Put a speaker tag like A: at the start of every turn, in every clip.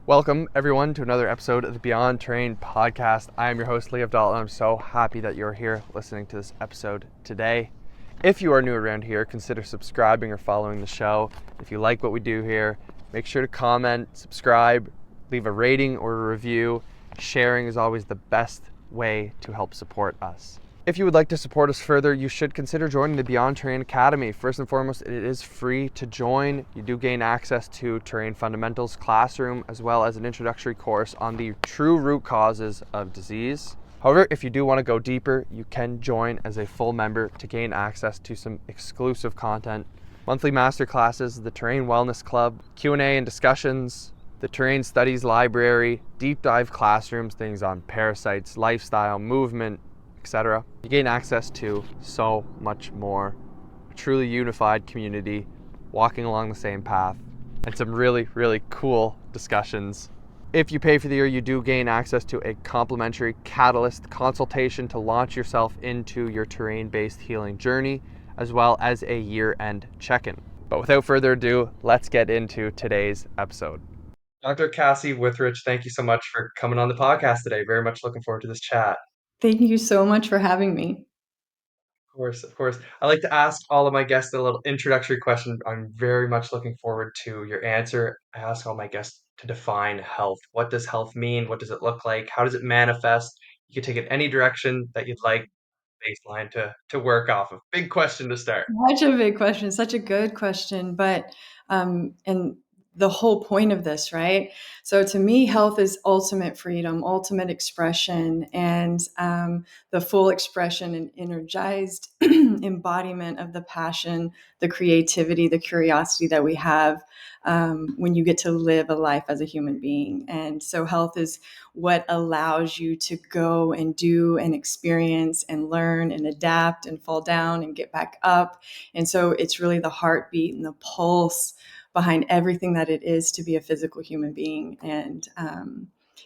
A: Welcome, everyone, to another episode of the Beyond Train podcast. I am your host, Lee Abdal, and I'm so happy that you're here listening to this episode today. If you are new around here, consider subscribing or following the show. If you like what we do here, make sure to comment, subscribe, leave a rating or a review. Sharing is always the best way to help support us. If you would like to support us further, you should consider joining the Beyond Terrain Academy. First and foremost, it is free to join. You do gain access to Terrain Fundamentals classroom, as well as an introductory course on the true root causes of disease. However, if you do want to go deeper, you can join as a full member to gain access to some exclusive content, monthly master classes, the Terrain Wellness Club, Q&A and discussions, the Terrain Studies Library, deep dive classrooms, things on parasites, lifestyle, movement, etc. You gain access to so much more. A truly unified community, walking along the same path, and some really, really cool discussions. If you pay for the year, you do gain access to a complimentary Catalyst consultation to launch yourself into your terrain-based healing journey, as well as a year-end check-in. But without further ado, let's get into today's episode. Dr. Cassie Wuthrich, thank you so much for coming on the podcast today. Very much looking forward to this chat.
B: Thank you so much for having me.
A: Of course. I like to ask all of my guests a little introductory question. I'm very much looking forward to your answer. I ask all my guests to define health. What does health mean? What does it look like? How does it manifest? You can take it any direction that you'd like, baseline to work off of. Big question to start.
B: Such a big question, such a good question, but and the whole point of this, right? So to me, health is ultimate freedom, ultimate expression, and the full expression and energized embodiment of the passion, the creativity, the curiosity that we have when you get to live a life as a human being. And so health is what allows you to go and do and experience and learn and adapt and fall down and get back up. And so it's really the heartbeat and the pulse behind everything that it is to be a physical human being. And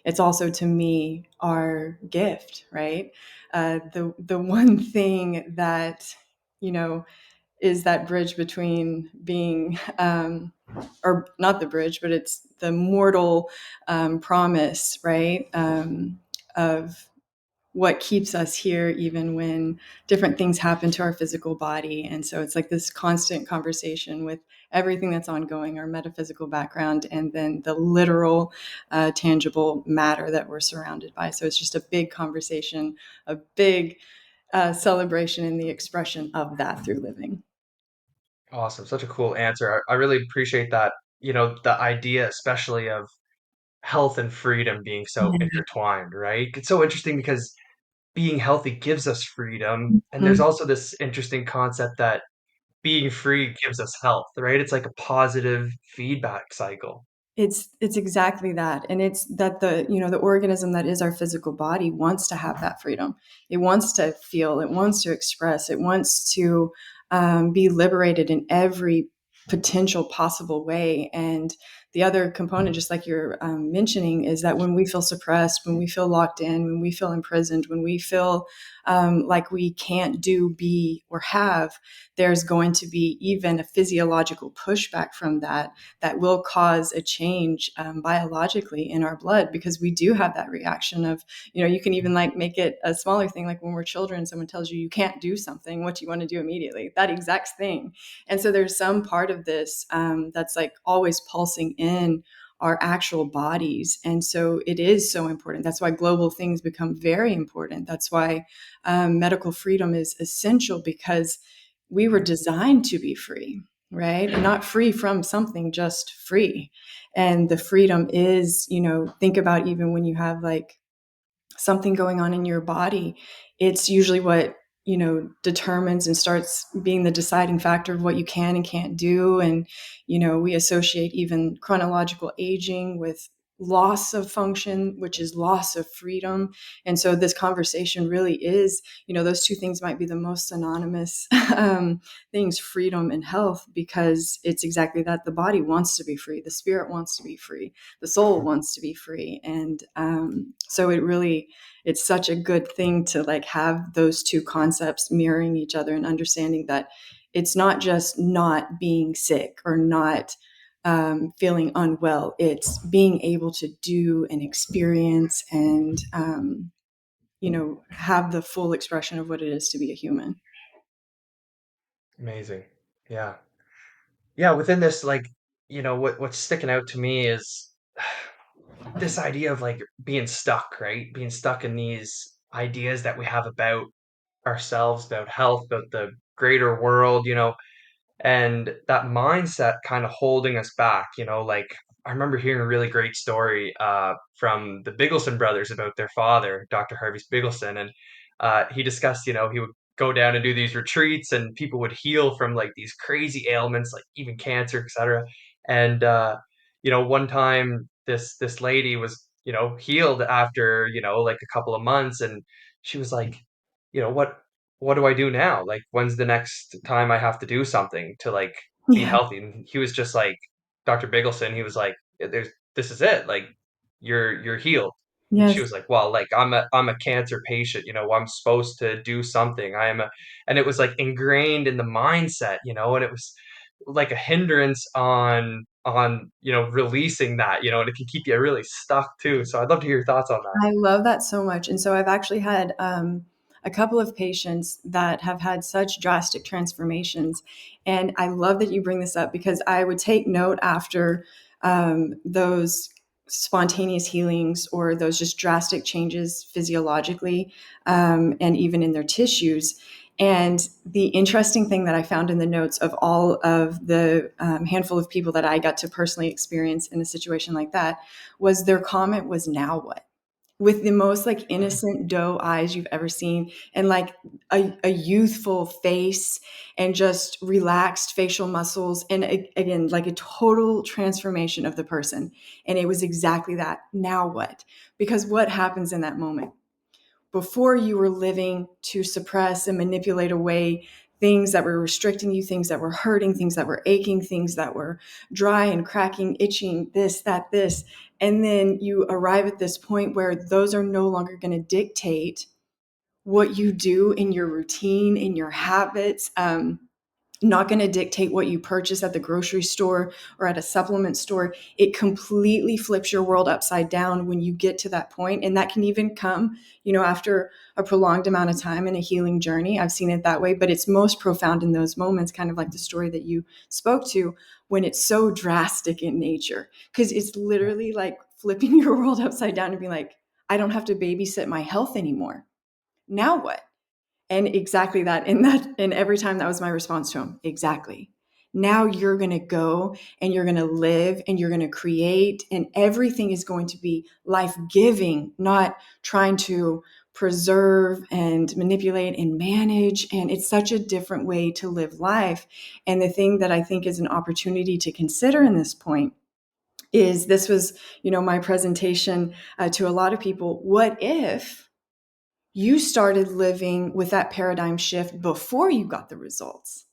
B: it's also, to me, our gift, right? The one thing that, is that bridge between being, or not the bridge, but it's the mortal promise, right? Of what keeps us here, even when different things happen to our physical body. And so it's like this constant conversation with everything that's ongoing, our metaphysical background, and then the literal, tangible matter that we're surrounded by. So it's just a big conversation, a big celebration in the expression of that through living.
A: Awesome. Such a cool answer. I really appreciate that. The idea, especially of health and freedom being so intertwined, right? It's so interesting because being healthy gives us freedom. And there's
B: Mhm.
A: also this interesting concept that being free gives us health, right? It's like a positive feedback cycle.
B: It's exactly that, and it's that the organism that is our physical body wants to have that freedom. It wants to feel. It wants to express. It wants to be liberated in every potential possible way. And the other component, just like you're mentioning, is that when we feel suppressed, when we feel locked in, when we feel imprisoned, when we feel like we can't do, be, or have, there's going to be even a physiological pushback from that will cause a change biologically in our blood, because we do have that reaction of, you can even like make it a smaller thing, like when we're children, someone tells you can't do something, what do you want to do immediately? That exact thing. And so there's some part of this that's like always pulsing in our actual bodies. And so it is so important. That's why global things become very important. That's why medical freedom is essential, because we were designed to be free, right? And not free from something, just free. And the freedom is, think about even when you have like something going on in your body, it's usually what, determines and starts being the deciding factor of what you can and can't do. And, we associate even chronological aging with loss of function, which is loss of freedom. And so this conversation really is, those two things might be the most synonymous things, freedom and health, because it's exactly that. The body wants to be free. The spirit wants to be free. The soul wants to be free. And so it's such a good thing to like have those two concepts mirroring each other, and understanding that it's not just not being sick or not feeling unwell. It's being able to do and experience and, have the full expression of what it is to be a human.
A: Amazing. Yeah. Yeah, within this, like, what's sticking out to me is this idea of like being stuck, right? Being stuck in these ideas that we have about ourselves, about health, about the greater world, and that mindset kind of holding us back, like I remember hearing a really great story from the Biggleson brothers about their father, Dr. Harvey Biggleson, and he discussed, he would go down and do these retreats and people would heal from like these crazy ailments, like even cancer, etc. And one time this lady was, healed after, like a couple of months, and she was like, what do I do now? Like, when's the next time I have to do something to like be
B: Yeah.
A: healthy? And he was just like, Dr. Biggleson, he was like, this is it. Like, you're healed. And she
B: Yes.
A: was like, well, like I'm a cancer patient, I'm supposed to do something. And it was like ingrained in the mindset, and it was like a hindrance on, releasing that, and it can keep you really stuck too. So I'd love to hear your thoughts on that.
B: I love that so much. And so I've actually had a couple of patients that have had such drastic transformations. And I love that you bring this up because I would take note after those spontaneous healings or those just drastic changes physiologically and even in their tissues. And the interesting thing that I found in the notes of all of the handful of people that I got to personally experience in a situation like that was their comment was, now what? With the most like
A: Mhm.
B: innocent doe eyes you've ever seen and like a youthful face and just relaxed facial muscles and again like a total transformation of the person. And it was exactly that. Now what? Because what happens in that moment? Before, you were living to suppress and manipulate away things that were restricting you, things that were hurting, things that were aching, things that were dry and cracking, itching, this, that, this. And then you arrive at this point where those are no longer going to dictate what you do in your routine, in your habits. Not going to dictate what you purchase at the grocery store or at a supplement store. It completely flips your world upside down when you get to that point. And that can even come, after a prolonged amount of time in a healing journey. I've seen it that way, but it's most profound in those moments, kind of like the story that you spoke to, when it's so drastic in nature, because it's literally like flipping your world upside down and being like, I don't have to babysit my health anymore. Now what? And exactly that. And every time that was my response to him. Exactly. Now you're going to go and you're going to live and you're going to create, and everything is going to be life giving, not trying to preserve and manipulate and manage. And it's such a different way to live life. And the thing that I think is an opportunity to consider in this point is this was, my presentation to a lot of people. What if you started living with that paradigm shift before you got the results,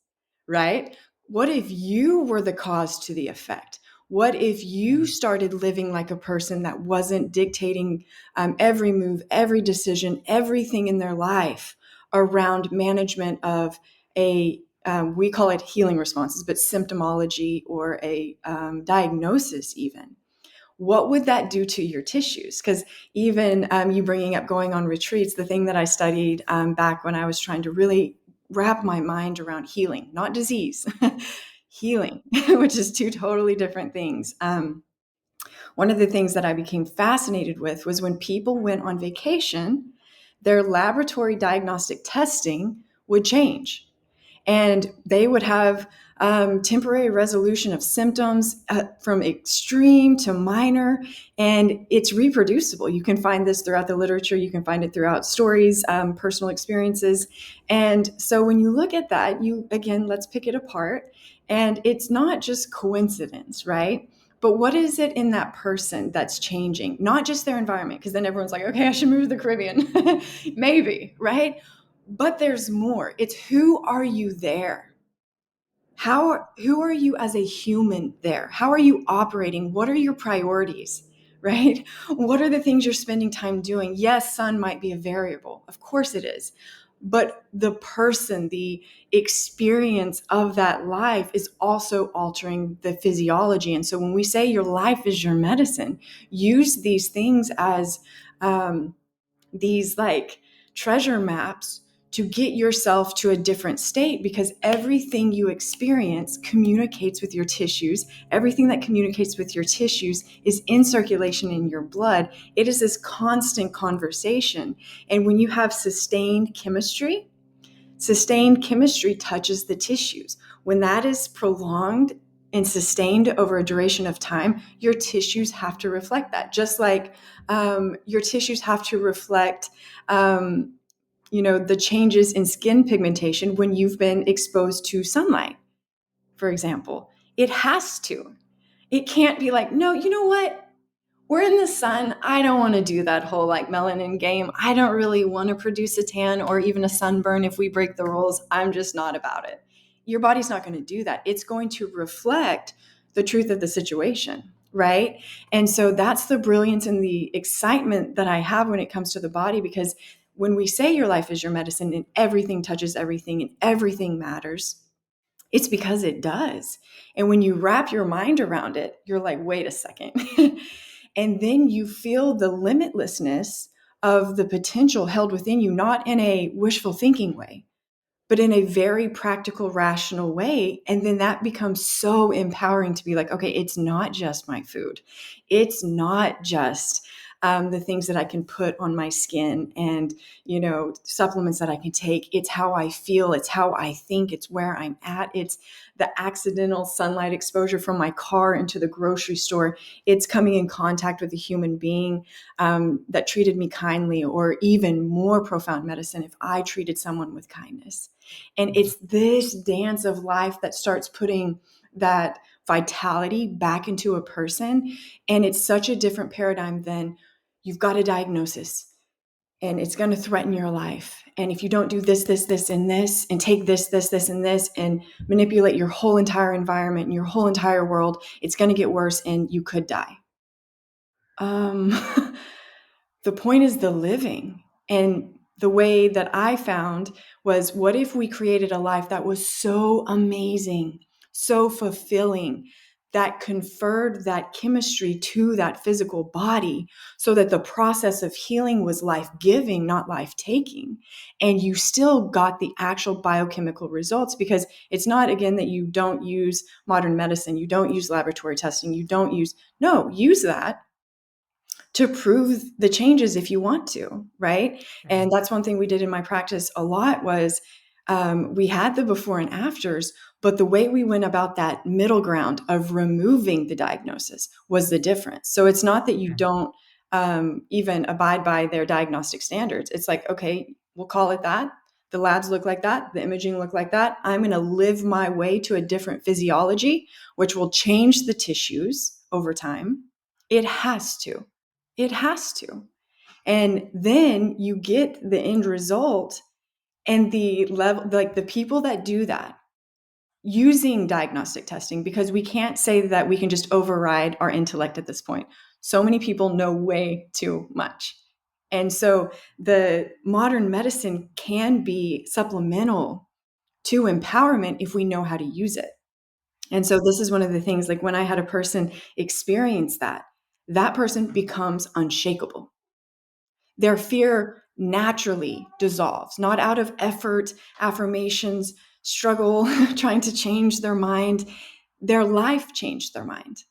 B: right? What if you were the cause to the effect? What if you
A: Mhm.
B: started living like a person that wasn't dictating every move, every decision, everything in their life around management of we call it healing responses, but symptomology or a diagnosis, even? What would that do to your tissues? Because even you bringing up going on retreats, the thing that I studied back when I was trying to really wrap my mind around healing, not disease, healing, which is two totally different things. One of the things that I became fascinated with was when people went on vacation, their laboratory diagnostic testing would change and they would have temporary resolution of symptoms from extreme to minor, and it's reproducible. You can find this throughout the literature, you can find it throughout stories, personal experiences. And so when you look at that, you again, let's pick it apart, and it's not just coincidence, right? But what is it in that person that's changing? Not just their environment, because then everyone's like, okay, I should move to the Caribbean. Maybe, right? But there's more. It's who are you there? Who are you as a human there? How are you operating? What are your priorities? Right? What are the things you're spending time doing? Yes, sun might be a variable. Of course it is. but the person, the experience of that life is also altering the physiology. And so when we say your life is your medicine, use these things as these like treasure maps to get yourself to a different state, because everything you experience communicates with your tissues. Everything that communicates with your tissues is in circulation in your blood. It is this constant conversation. And when you have sustained chemistry touches the tissues. When that is prolonged and sustained over a duration of time, your tissues have to reflect that. Just like your tissues have to reflect, the changes in skin pigmentation when you've been exposed to sunlight, for example. It has to. It can't be like, no, you know what? We're in the sun. I don't want to do that whole like melanin game. I don't really want to produce a tan or even a sunburn if we break the rules. I'm just not about it. Your body's not going to do that. It's going to reflect the truth of the situation, right? And so that's the brilliance and the excitement that I have when it comes to the body, because when we say your life is your medicine and everything touches everything and everything matters, it's because it does. And when you wrap your mind around it, you're like, wait a second. And then you feel the limitlessness of the potential held within you, not in a wishful thinking way, but in a very practical, rational way. And then that becomes so empowering to be like, okay, it's not just my food. It's not just the things that I can put on my skin and, supplements that I can take. It's how I feel. It's how I think. It's where I'm at. It's the accidental sunlight exposure from my car into the grocery store. It's coming in contact with a human being that treated me kindly, or even more profound medicine if I treated someone with kindness. And it's this dance of life that starts putting that vitality back into a person. And it's such a different paradigm than you've got a diagnosis and it's going to threaten your life. And if you don't do this, this, and this, and take this, and this, and manipulate your whole entire environment and your whole entire world, it's going to get worse and you could die. Um, the point is the living. And the way that I found was, what if we created a life that was so amazing, so fulfilling, that conferred that chemistry to that physical body, so that the process of healing was life-giving, not life-taking. And you still got the actual biochemical results, because it's not, again, that you don't use modern medicine, you don't use laboratory testing, use that to prove the changes if you want to, right? And that's one thing we did in my practice a lot was we had the before and afters, but the way we went about that middle ground of removing the diagnosis was the difference. So it's not that you don't even abide by their diagnostic standards. It's like, okay, we'll call it that. The labs look like that. The imaging look like that. I'm going to live my way to a different physiology, which will change the tissues over time. It has to. It has to. And then you get the end result, and the level, like the people that do that using diagnostic testing, because we can't say that we can just override our intellect at this point. So many people know way too much. And so the modern medicine can be supplemental to empowerment if we know how to use it. And so this is one of the things, like when I had a person experience that, that person becomes unshakable. Their fear naturally dissolves, not out of effort, affirmations, struggle, trying to change their mind. Their life changed their mind.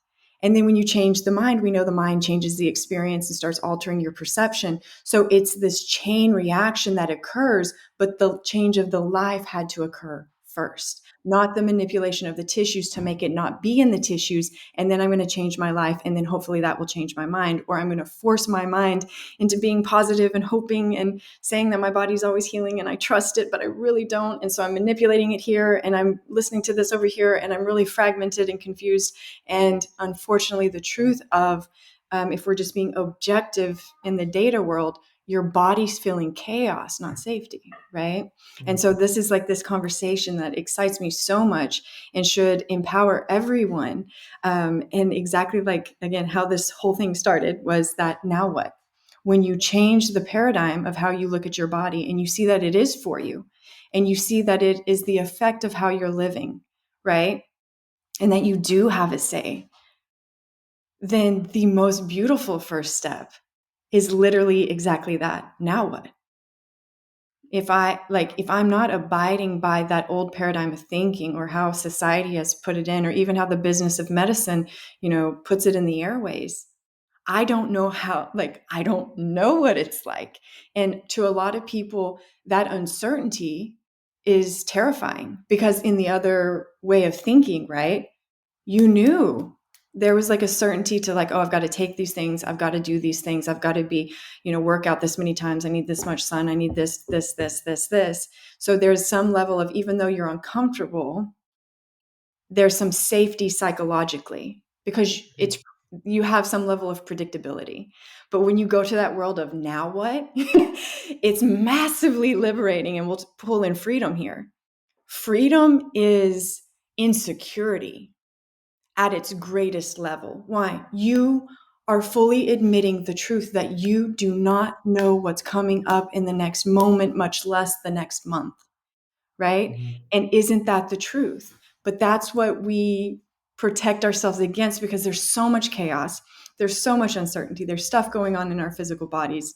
B: And then when you change the mind, we know the mind changes the experience and starts altering your perception. So it's this chain reaction that occurs, but the change of the life had to occur first, not the manipulation of the tissues to make it not be in the tissues. And then I'm going to change my life. And then hopefully that will change my mind, or I'm going to force my mind into being positive and hoping and saying that my body's always healing and I trust it, but I really don't. And so I'm manipulating it here and I'm listening to this over here and I'm really fragmented and confused. And unfortunately, the truth of if we're just being objective in the data world, your body's feeling chaos, not safety, right? And so this is like this conversation that excites me so much and should empower everyone. And exactly like, again, how this whole thing started was that now what? when you change the paradigm of how you look at your body and you see that it is for you and you see that it is the effect of how you're living, right? And that you do have a say, then the most beautiful first step is literally exactly that. Now what? If I'm not abiding by that old paradigm of thinking or how society has put it in, or even how the business of medicine, puts it in the airways, I don't know I don't know what it's like. And to a lot of people, that uncertainty is terrifying, because in the other way of thinking, right, you knew there was like a certainty to like, oh, I've got to take these things. I've got to do these things. I've got to be, work out this many times. I need this much sun. I need this. So there's some level of, even though you're uncomfortable, there's some safety psychologically, because you have some level of predictability. But when you go to that world of now what, it's massively liberating. And we'll pull in freedom here. Freedom is insecurity at its greatest level. Why? You are fully admitting the truth that you do not know what's coming up in the next moment, much less the next month, right?
A: Mm-hmm.
B: And isn't that the truth? But that's what we protect ourselves against, because there's so much chaos. There's so much uncertainty. There's stuff going on in our physical bodies,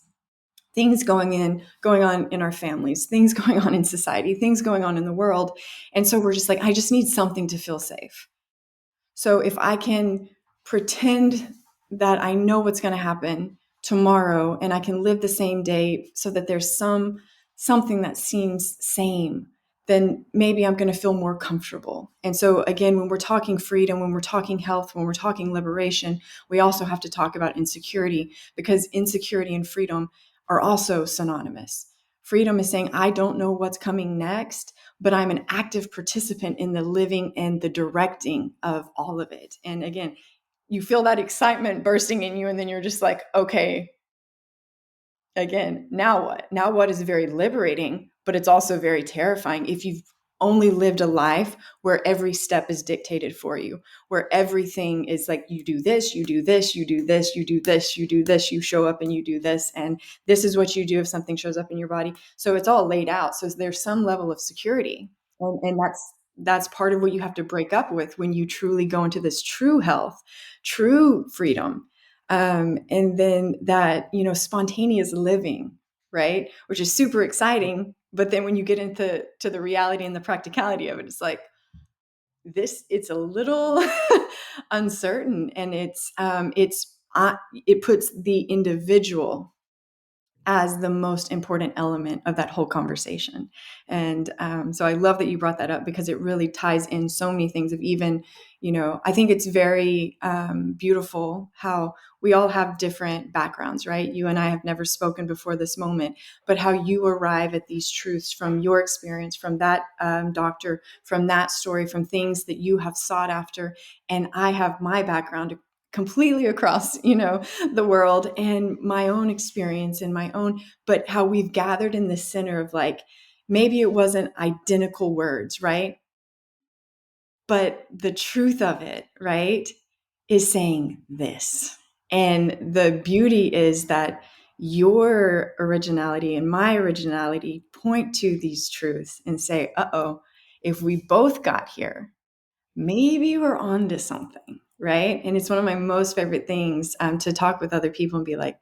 B: things going on in our families, things going on in society, things going on in the world. And so we're just like, I just need something to feel safe. So if I can pretend that I know what's going to happen tomorrow and I can live the same day so that there's something that seems same, then maybe I'm going to feel more comfortable. And so again, when we're talking freedom, when we're talking health, when we're talking liberation, we also have to talk about insecurity, because insecurity and freedom are also synonymous. Freedom is saying, I don't know what's coming next, but I'm an active participant in the living and the directing of all of it. And again, you feel that excitement bursting in you, and then you're just like, okay, again, now what? Now what is very liberating, but it's also very terrifying if you've only lived a life where every step is dictated for you, where everything is like, you do this, you do this, you do this, you do this, you do this, you show up and you do this, and this is what you do if something shows up in your body. So it's all laid out. So there's some level of security, and that's part of what you have to break up with when you truly go into this true health, true freedom. And then that, spontaneous living, right? Which is super exciting. But then when you get into the reality and the practicality of it, it's like it's a little uncertain, and it puts the individual as the most important element of that whole conversation. And so I love that you brought that up, because it really ties in so many things of even, I think it's very beautiful how we all have different backgrounds, right? You and I have never spoken before this moment, but how you arrive at these truths from your experience, from that doctor, from that story, from things that you have sought after. And I have my background completely across, the world, and my own experience and my own, but how we've gathered in the center of like, maybe it wasn't identical words, right? But the truth of it, right, is saying this. And the beauty is that your originality and my originality point to these truths and say, if we both got here, maybe we're on to something, right? And it's one of my most favorite things to talk with other people and be like,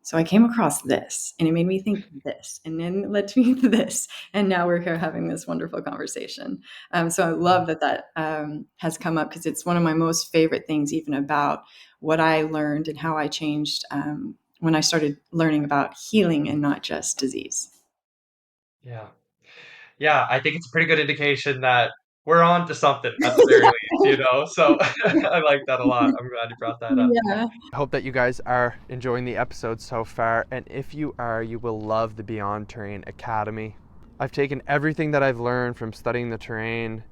B: so I came across this and it made me think this, and then it led to me to this. And now we're here having this wonderful conversation. So I love that has come up, because it's one of my most favorite things, even about what I learned and how I changed when I started learning about healing and not just disease.
A: Yeah. Yeah, I think it's a pretty good indication that we're on to something at the very least. So I like that a lot. I'm glad you brought that up.
B: Yeah.
A: I hope that you guys are enjoying the episode so far, and if you are, you will love the Beyond Terrain Academy. I've taken everything that I've learned from studying the terrain,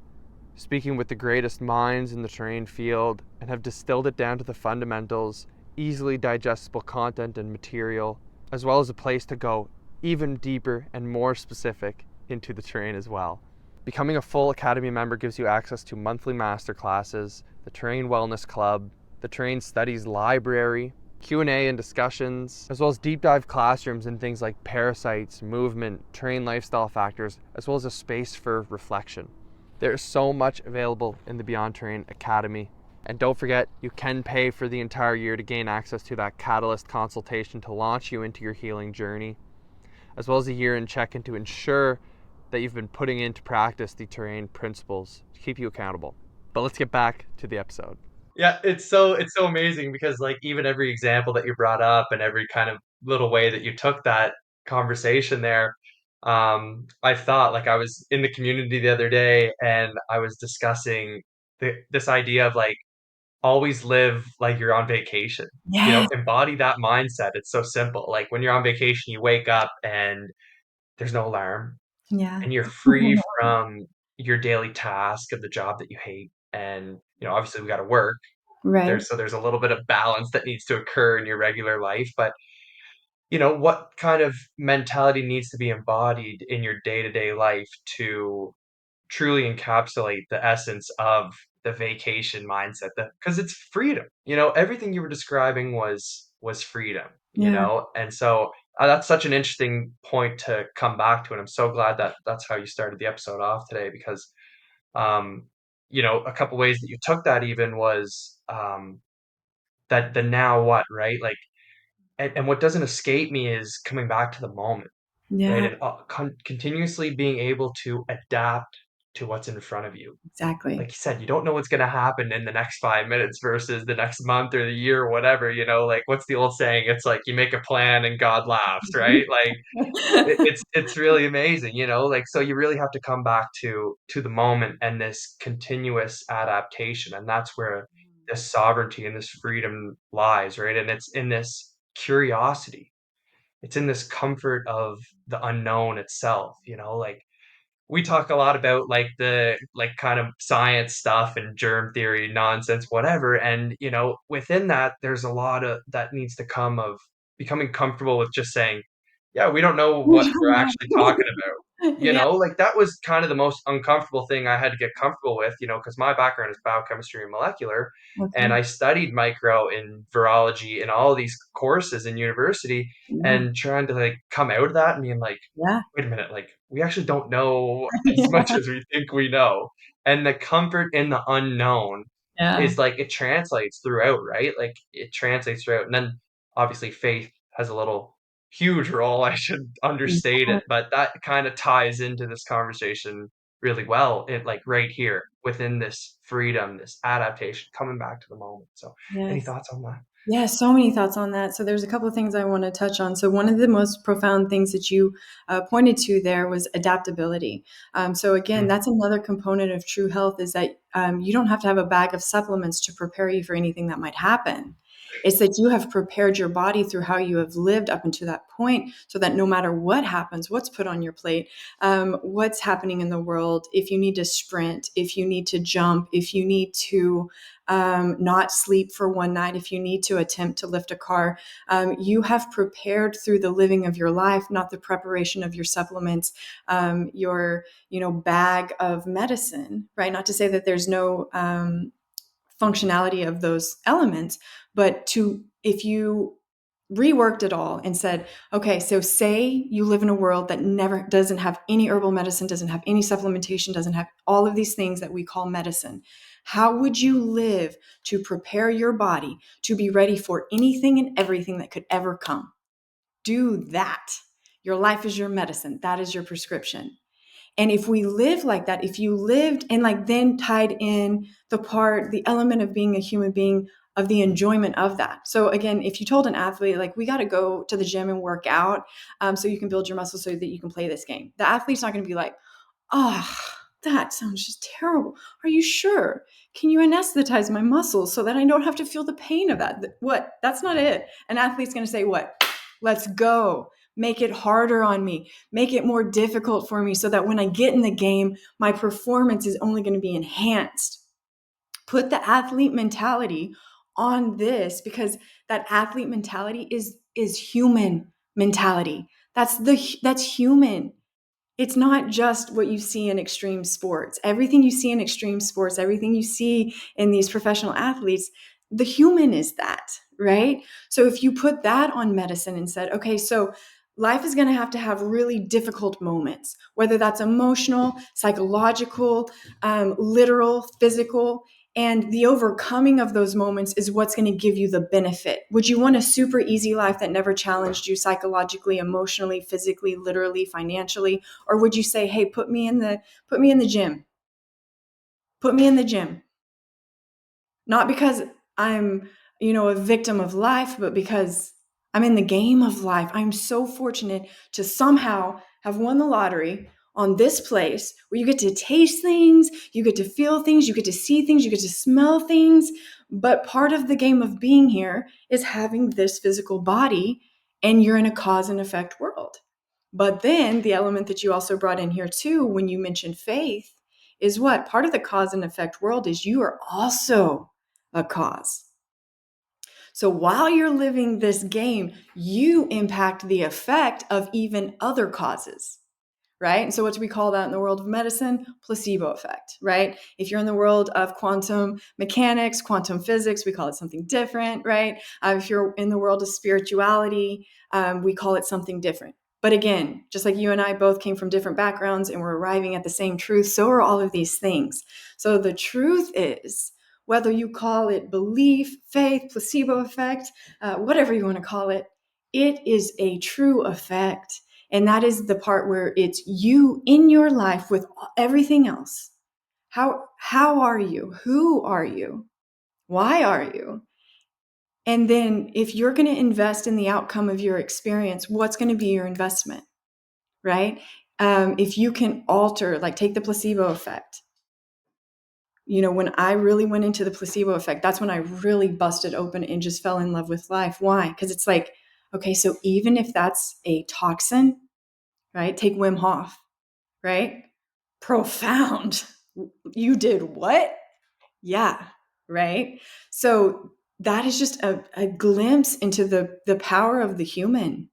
A: speaking with the greatest minds in the terrain field, and have distilled it down to the fundamentals, easily digestible content and material, as well as a place to go even deeper and more specific into the terrain as well. Becoming a full Academy member gives you access to monthly masterclasses, the Terrain Wellness Club, the Terrain Studies Library, Q&A and discussions, as well as deep dive classrooms in things like parasites, movement, train lifestyle factors, as well as a space for reflection. There is so much available in the Beyond Train Academy. And don't forget, you can pay for the entire year to gain access to that Catalyst consultation to launch you into your healing journey, as well as a year in check-in to ensure that you've been putting into practice the terrain principles to keep you accountable. But let's get back to the episode. Yeah, it's so amazing because like even every example that you brought up and every kind of little way that you took that conversation there, I thought like I was in the community the other day and I was discussing this idea of like always live like you're on vacation.
B: Yeah.
A: Embody that mindset. It's so simple. Like when you're on vacation, you wake up and there's no alarm
B: Yeah.
A: and you're free from your daily task of the job that you hate. And obviously we got to work.
B: Right.
A: There's a little bit of balance that needs to occur in your regular life, but what kind of mentality needs to be embodied in your day-to-day life to truly encapsulate the essence of the vacation mindset, because it's freedom. Everything you were describing was freedom,
B: Yeah.
A: and so that's such an interesting point to come back to, and I'm so glad that that's how you started the episode off today, because um a couple ways that you took that even was that the now what, right? Like, and what doesn't escape me is coming back to the moment, right?
B: Yeah.
A: And continuously being able to adapt to what's in front of you.
B: Exactly.
A: Like you said, you don't know what's going to happen in the next 5 minutes versus the next month or the year or whatever. Like what's the old saying? It's like you make a plan and God laughs, right? Like it's really amazing, like, so you really have to come back to the moment and this continuous adaptation, and that's where this sovereignty and this freedom lies, right? And it's in this curiosity, it's in this comfort of the unknown itself, like we talk a lot about like the like kind of science stuff and germ theory nonsense, whatever, and within that there's a lot of that needs to come of becoming comfortable with just saying, yeah, we don't know
B: We
A: what we're
B: don't
A: actually
B: know.
A: talking about.
B: Yeah.
A: Like that was kind of the most uncomfortable thing I had to get comfortable with, because my background is biochemistry and molecular, and
B: Okay.
A: I studied micro in virology and all of these courses in university,
B: Yeah.
A: and trying to like come out of that and being like,
B: Yeah.
A: wait a minute, like we actually don't know as
B: Yeah.
A: much as we think we know. And the comfort in the unknown
B: Yeah.
A: is like it translates throughout, right? Like it translates throughout. And then obviously faith has a little huge role. I should understate it, but that kind of ties into this conversation really well. It like right here within this freedom, this adaptation, coming back to the moment. So any
B: Yes.
A: thoughts on that?
B: Yeah, so many thoughts on that. So there's a couple of things I want to touch on. So one of the most profound things that you pointed to there was adaptability. So again,
A: Mm.
B: that's another component of true health, is that you don't have to have a bag of supplements to prepare you for anything that might happen. It's that you have prepared your body through how you have lived up until that point, so that no matter what happens, what's put on your plate, what's happening in the world, if you need to sprint, if you need to jump, if you need to not sleep for one night, if you need to attempt to lift a car, you have prepared through the living of your life, not the preparation of your supplements, your bag of medicine, right? Not to say that there's no functionality of those elements, but if you reworked it all and said, okay, so say you live in a world that never doesn't have any herbal medicine, doesn't have any supplementation, doesn't have all of these things that we call medicine. How would you live to prepare your body to be ready for anything and everything that could ever come? Do that. Your life is your medicine. That is your prescription. And if we live like that, if you lived and like then tied in the element of being a human being, of the enjoyment of that. So again, if you told an athlete, like, we got to go to the gym and work out so you can build your muscles so that you can play this game, the athlete's not going to be like, oh, that sounds just terrible. Are you sure? Can you anesthetize my muscles so that I don't have to feel the pain of that? What? That's not it. An athlete's going to say, what? Let's go. Make it harder on me. Make it more difficult for me so that when I get in the game, my performance is only going to be enhanced. Put the athlete mentality on this, because that athlete mentality is human mentality. That's human. It's not just what you see in extreme sports. Everything you see in extreme sports, everything you see in these professional athletes, the human is that, right? So if you put that on medicine and said, okay, so life is going to have really difficult moments, whether that's emotional, psychological, literal, physical, and the overcoming of those moments is what's going to give you the benefit. Would you want a super easy life that never challenged you psychologically, emotionally, physically, literally, financially? Or would you say, hey, put me in the gym. Put me in the gym. Not because I'm, a victim of life, but because I'm in the game of life. I'm so fortunate to somehow have won the lottery on this place where you get to taste things, you get to feel things, you get to see things, you get to smell things. But part of the game of being here is having this physical body, and you're in a cause and effect world. But then the element that you also brought in here too, when you mentioned faith, is what? Part of the cause and effect world is you are also a cause. So while you're living this game, you impact the effect of even other causes, right? And so what do we call that in the world of medicine? Placebo effect, right? If you're in the world of quantum mechanics, quantum physics, we call it something different, right? If you're in the world of spirituality, we call it something different. But again, just like you and I both came from different backgrounds and we're arriving at the same truth, so are all of these things. So the truth is, whether you call it belief, faith, placebo effect, whatever you want to call it, it is a true effect. And that is the part where it's you in your life with everything else. How are you? Who are you? Why are you? And then if you're going to invest in the outcome of your experience, what's going to be your investment, right? If you can alter, like take the placebo effect. When I really went into the placebo effect, that's when I really busted open and just fell in love with life. Why? Because it's like, okay, so even if that's a toxin, right? Take Wim Hof, right? Profound. You did what? Yeah, right? So that is just a glimpse into the power of the human,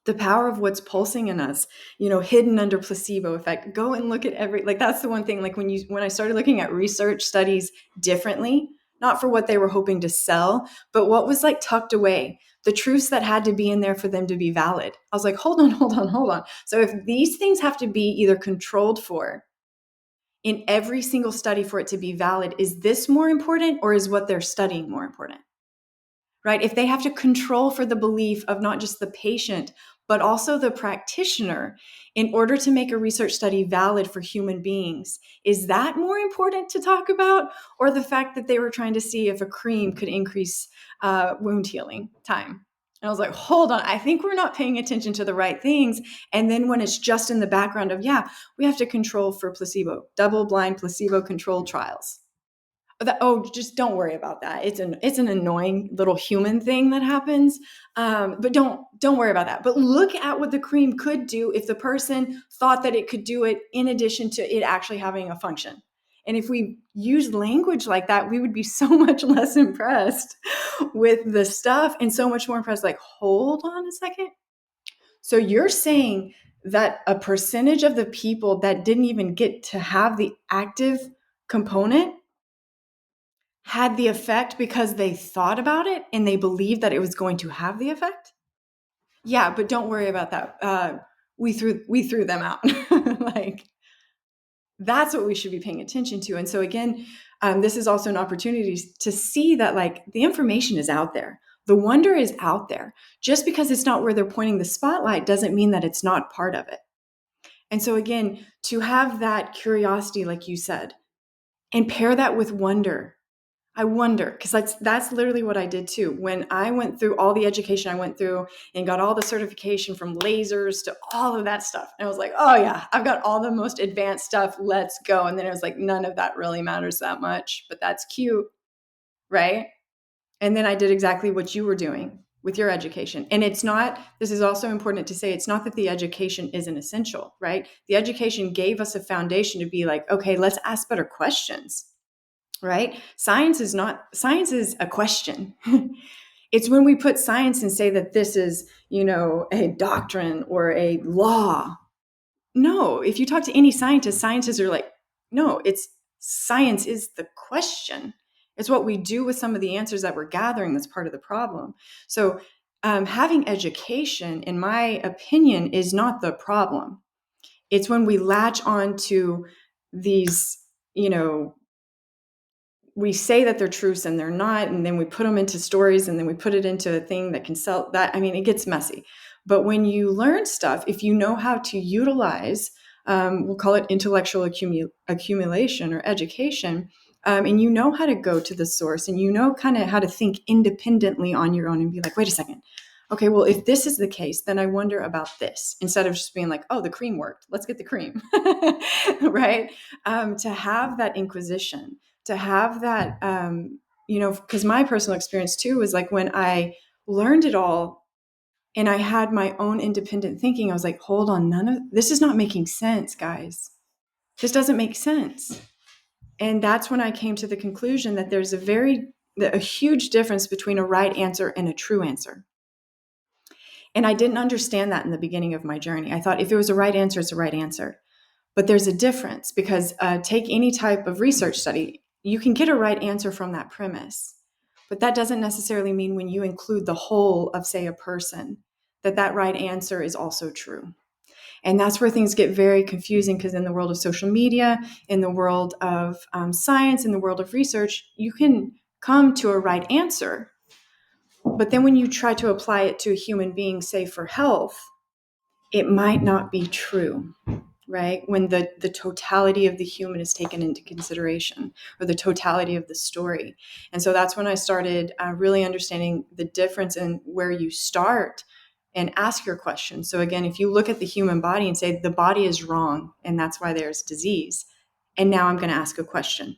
B: the power of what's pulsing in us, hidden under placebo effect. Go and look at like that's the one thing, like when I started looking at research studies differently, not for what they were hoping to sell, but what was like tucked away, the truths that had to be in there for them to be valid. I was like, hold on. So if these things have to be either controlled for in every single study for it to be valid, is this more important or is what they're studying more important? Right? If they have to control for the belief of not just the patient, but also the practitioner in order to make a research study valid for human beings, is that more important to talk about? Or the fact that they were trying to see if a cream could increase wound healing time? And I was like, hold on, I think we're not paying attention to the right things. And then when it's just in the background of, yeah, we have to control for placebo, double-blind placebo-controlled trials. Just don't worry about that. It's an annoying little human thing that happens, but don't worry about that. But look at what the cream could do if the person thought that it could do it in addition to it actually having a function. And if we use language like that, we would be so much less impressed with the stuff and so much more impressed. Like, hold on a second. So you're saying that a percentage of the people that didn't even get to have the active component had the effect because they thought about it and they believed that it was going to have the effect? Yeah, but don't worry about that. We threw them out. Like, that's what we should be paying attention to. And so again, this is also an opportunity to see that like the information is out there. The wonder is out there. Just because it's not where they're pointing the spotlight doesn't mean that it's not part of it. And so again, to have that curiosity, like you said, and pair that with wonder. I wonder, because that's literally what I did too. When I went through all the education I went through and got all the certification from lasers to all of that stuff. And I was like, oh yeah, I've got all the most advanced stuff. Let's go. And then it was like, none of that really matters that much, but that's cute, right? And then I did exactly what you were doing with your education. And this is also important to say, it's not that the education isn't essential, right? The education gave us a foundation to be like, okay, let's ask better questions. Right? Science is a question. It's when we put science and say that this is, a doctrine or a law. No, if you talk to any scientists are like, no, it's science is the question. It's what we do with some of the answers that we're gathering that's part of the problem. So having education, in my opinion, is not the problem. It's when we latch on to these, we say that they're truths and they're not, and then we put them into stories, and then we put it into a thing that can sell that. I mean, it gets messy. But when you learn stuff, if you know how to utilize, we'll call it intellectual accumulation or education, and you know how to go to the source, and you know kind of how to think independently on your own and be like, wait a second. Okay, well, if this is the case, then I wonder about this, instead of just being like, oh, the cream worked. Let's get the cream, right? To have that inquisition, to have that, because my personal experience too was like when I learned it all and I had my own independent thinking, I was like, hold on, none of this is not making sense, guys. This doesn't make sense. And that's when I came to the conclusion that there's a huge difference between a right answer and a true answer. And I didn't understand that in the beginning of my journey. I thought if it was a right answer, it's a right answer. But there's a difference, because take any type of research study, you can get a right answer from that premise. But that doesn't necessarily mean when you include the whole of, say, a person, that right answer is also true. And that's where things get very confusing, because in the world of social media, in the world of science, in the world of research, you can come to a right answer. But then when you try to apply it to a human being, say for health, it might not be true, right? When the totality of the human is taken into consideration, or the totality of the story. And so that's when I started really understanding the difference in where you start and ask your question. So again, if you look at the human body and say the body is wrong and that's why there's disease, and now I'm going to ask a question,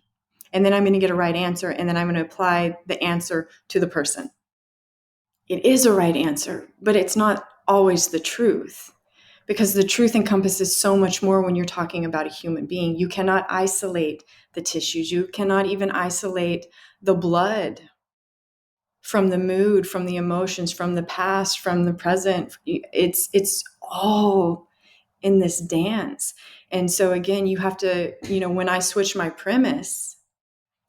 B: and then I'm going to get a right answer, and then I'm going to apply the answer to the person. It is a right answer, but it's not always the truth, because the truth encompasses so much more when you're talking about a human being. You cannot isolate the tissues. You cannot even isolate the blood from the mood, from the emotions, from the past, from the present. It's all in this dance. And so again, you have to, when I switch my premise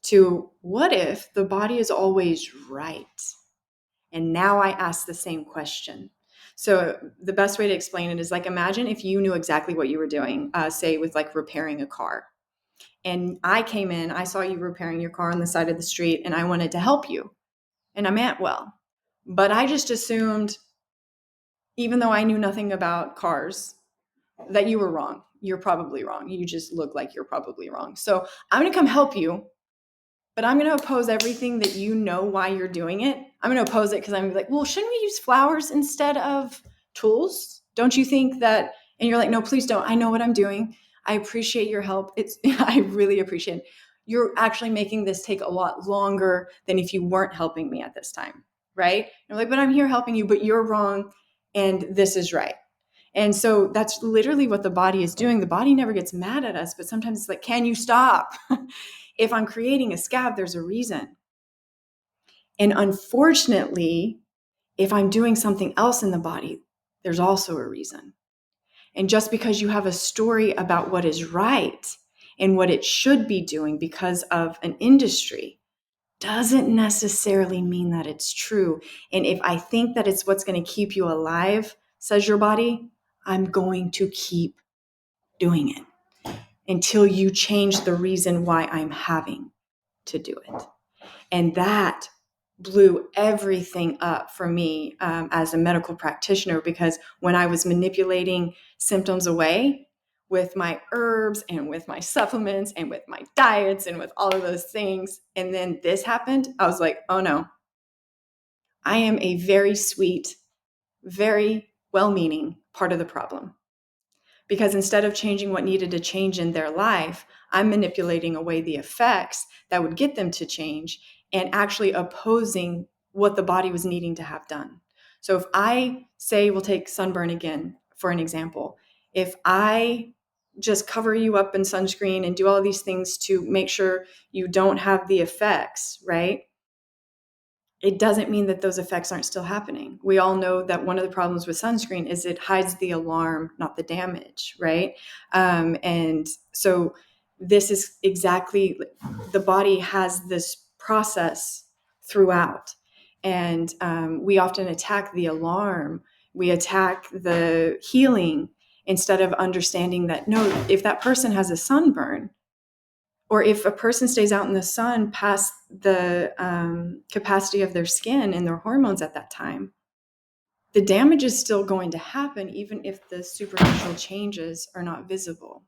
B: to what if the body is always right? And now I ask the same question. So the best way to explain it is like, imagine if you knew exactly what you were doing, say with like repairing a car. And I came in, I saw you repairing your car on the side of the street, and I wanted to help you. And I meant well. But I just assumed, even though I knew nothing about cars, that you were wrong. You're probably wrong. You just look like you're probably wrong. So I'm going to come help you, but I'm going to oppose everything that you know why you're doing it. I'm going to oppose it because I'm like, well, shouldn't we use flowers instead of tools? Don't you think that? And you're like, no, please don't. I know what I'm doing. I appreciate your help. I really appreciate it. You're actually making this take a lot longer than if you weren't helping me at this time, right? You're like, but I'm here helping you, but you're wrong, and this is right. And so that's literally what the body is doing. The body never gets mad at us, but sometimes it's like, can you stop? If I'm creating a scab, there's a reason. And unfortunately, if I'm doing something else in the body, there's also a reason. And just because you have a story about what is right and what it should be doing because of an industry doesn't necessarily mean that it's true. And if I think that it's what's going to keep you alive, says your body, I'm going to keep doing it until you change the reason why I'm having to do it. And that blew everything up for me as a medical practitioner, because when I was manipulating symptoms away with my herbs and with my supplements and with my diets and with all of those things, and then this happened, I was like, oh no, I am a very sweet, very well-meaning part of the problem. Because instead of changing what needed to change in their life, I'm manipulating away the effects that would get them to change and actually opposing what the body was needing to have done. So if I say, we'll take sunburn again for an example. If I just cover you up in sunscreen and do all these things to make sure you don't have the effects, right? It doesn't mean that those effects aren't still happening. We all know that one of the problems with sunscreen is it hides the alarm, not the damage, right? And so this is exactly, the body has this process throughout. And we often attack the alarm, we attack the healing, instead of understanding that, no, if that person has a sunburn, or if a person stays out in the sun past the capacity of their skin and their hormones at that time, the damage is still going to happen, even if the superficial changes are not visible,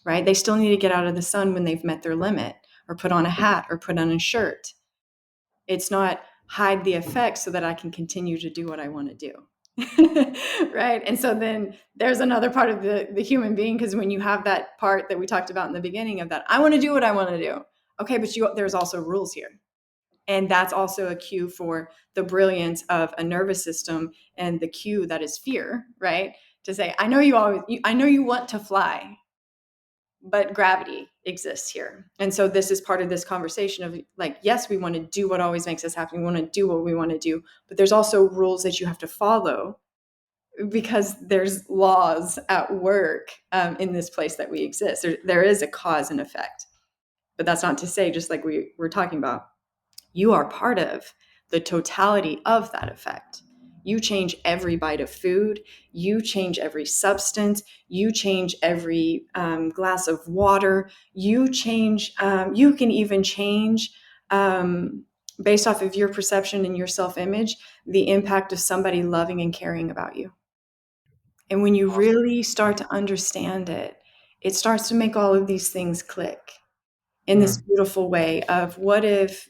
B: right? They still need to get out of the sun when they've met their limit, or put on a hat, or put on a shirt. It's not hide the effects so that I can continue to do what I want to do. Right. And so then there's another part of the human being, because when you have that part that we talked about in the beginning of that, I want to do what I want to do. Okay, but there's also rules here. And that's also a cue for the brilliance of a nervous system, and the cue that is fear, right? To say, I know you want to fly, but gravity exists here. And so this is part of this conversation of like, yes, we want to do what always makes us happy. We want to do what we want to do, but there's also rules that you have to follow, because there's laws at work in this place that we exist. There is a cause and effect, but that's not to say, just like we were talking about, you are part of the totality of that effect. You change every bite of food, you change every substance, you change every glass of water, you change, you can even change, based off of your perception and your self-image, the impact of somebody loving and caring about you. And when you
A: Awesome.
B: really start to understand it, it starts to make all of these things click in this
A: Mhm.
B: beautiful way of, what if,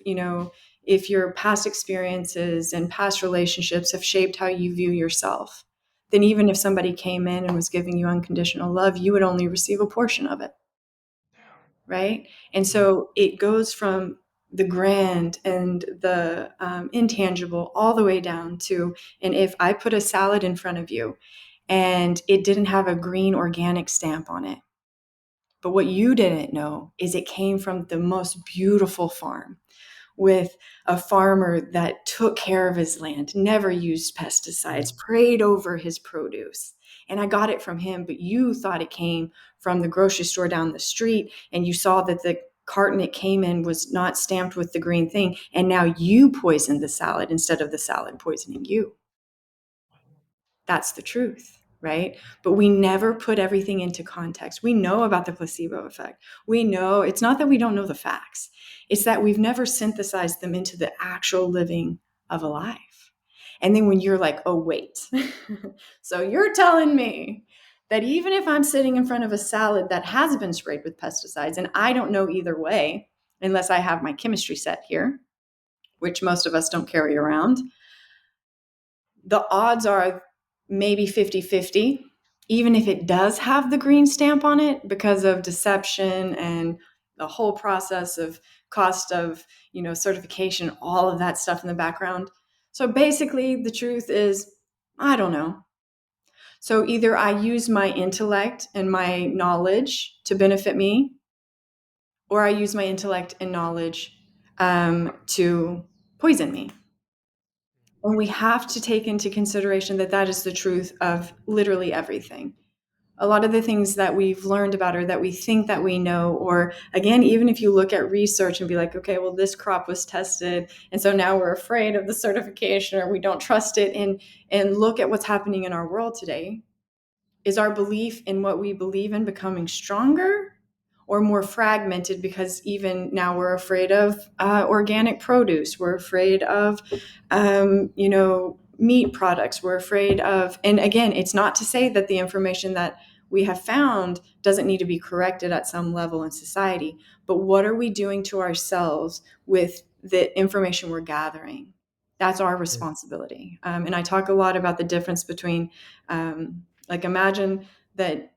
B: if your past experiences and past relationships have shaped how you view yourself, then even if somebody came in and was giving you unconditional love, you would only receive a portion of it, right? And
A: Mhm.
B: so it goes from the grand and the intangible all the way down to, and if I put a salad in front of you and it didn't have a green organic stamp on it, but what you didn't know is it came from the most beautiful farm, with a farmer that took care of his land, never used pesticides,
A: Mhm.
B: prayed over his produce. And I got it from him, but you thought it came from the grocery store down the street, and you saw that the carton it came in was not stamped with the green thing. And now you poisoned the salad instead of the salad poisoning you. That's the truth, right? But we never put everything into context. We know about the placebo effect. We know, it's not that we don't know the facts, it's that we've never synthesized them into the actual living of a life. And then when you're like, oh, wait, so you're telling me that even if I'm sitting in front of a salad that has been sprayed with pesticides, and I don't know either way, unless I have my chemistry set here, which most of us don't carry around, the odds are maybe 50-50, even if it does have the green stamp on it, because of deception and the whole process of cost of, certification, all of that stuff in the background. So basically the truth is, I don't know. So either I use my intellect and my knowledge to benefit me, or I use my intellect and knowledge to poison me. And we have to take into consideration that that is the truth of literally everything. A lot of the things that we've learned about, or that we think that we know, or again, even if you look at research and be like, okay, well, this crop was tested, and so now we're afraid of the certification, or we don't trust it, and look at what's happening in our world today. Is our belief in what we believe in becoming stronger or more fragmented, because even now we're afraid of organic produce, we're afraid of meat products, we're afraid of, and again, it's not to say that the information that we have found doesn't need to be corrected at some level in society, but what are we doing to ourselves with the information we're gathering? That's our
A: Mhm.
B: responsibility. And I talk a lot about the difference between, like, imagine that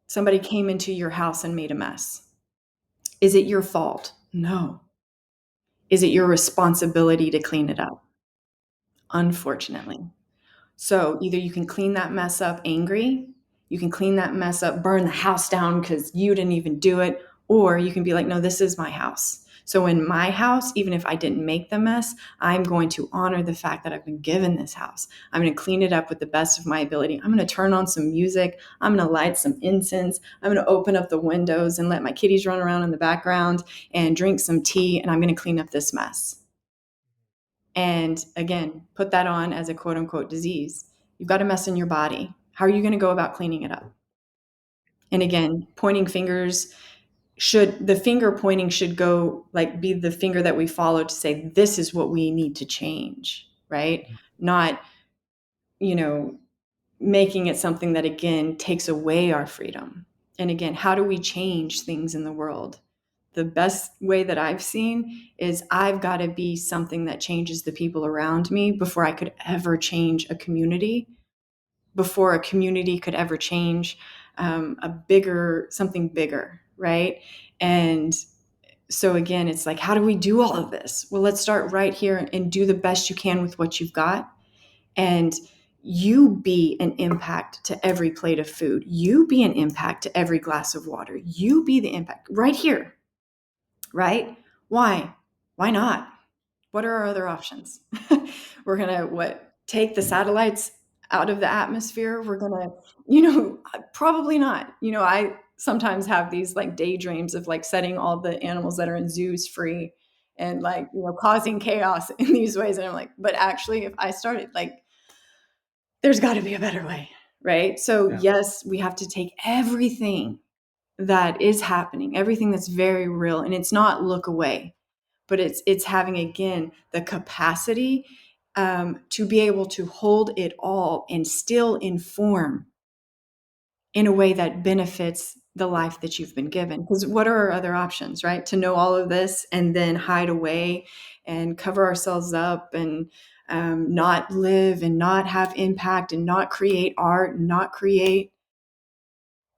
B: somebody came into your house and made a mess. Is it your fault? No. Is it your responsibility to clean it up? Unfortunately. So either you can clean that mess up angry, you can clean that mess up, burn the house down because you didn't even do it, or you can be like, no, this is my house. So in my house, even if I didn't make the mess, I'm going to honor the fact that I've been given this house. I'm going to clean it up with the best of my ability. I'm going to turn on some music. I'm going to light some incense. I'm going to open up the windows and let my kitties run around in the background and drink some tea. And I'm going to clean up this mess. And again, put that on as a quote unquote disease. You've got a mess in your body. How are you going to go about cleaning it up? And again, pointing fingers, the finger pointing should go like be the finger that we follow to say, this is what we need to change, right? Not, making it something that again takes away our freedom. And again, how do we change things in the world? The best way that I've seen is I've got to be something that changes the people around me before I could ever change a community, before a community could ever change something bigger, right? And so again, it's like, how do we do all of this? Well, let's start right here and do the best you can with what you've got. And you be an impact to every plate of food. You be an impact to every glass of water. You be the impact right here, right? Why? Why not? What are our other options? We're going to take the satellites out of the atmosphere? We're going to, probably not. I sometimes have these like daydreams of like setting all the animals that are in zoos free and like, causing chaos in these ways. And I'm like, but actually if I started, like, there's got to be a better way, right? So yes, we have to take everything that is happening, everything that's very real, and it's not look away, but it's having again the capacity to be able to hold it all and still inform in a way that benefits the life that you've been given. Because what are our other options, right? To know all of this and then hide away and cover ourselves up and not live and not have impact and not create art and not create.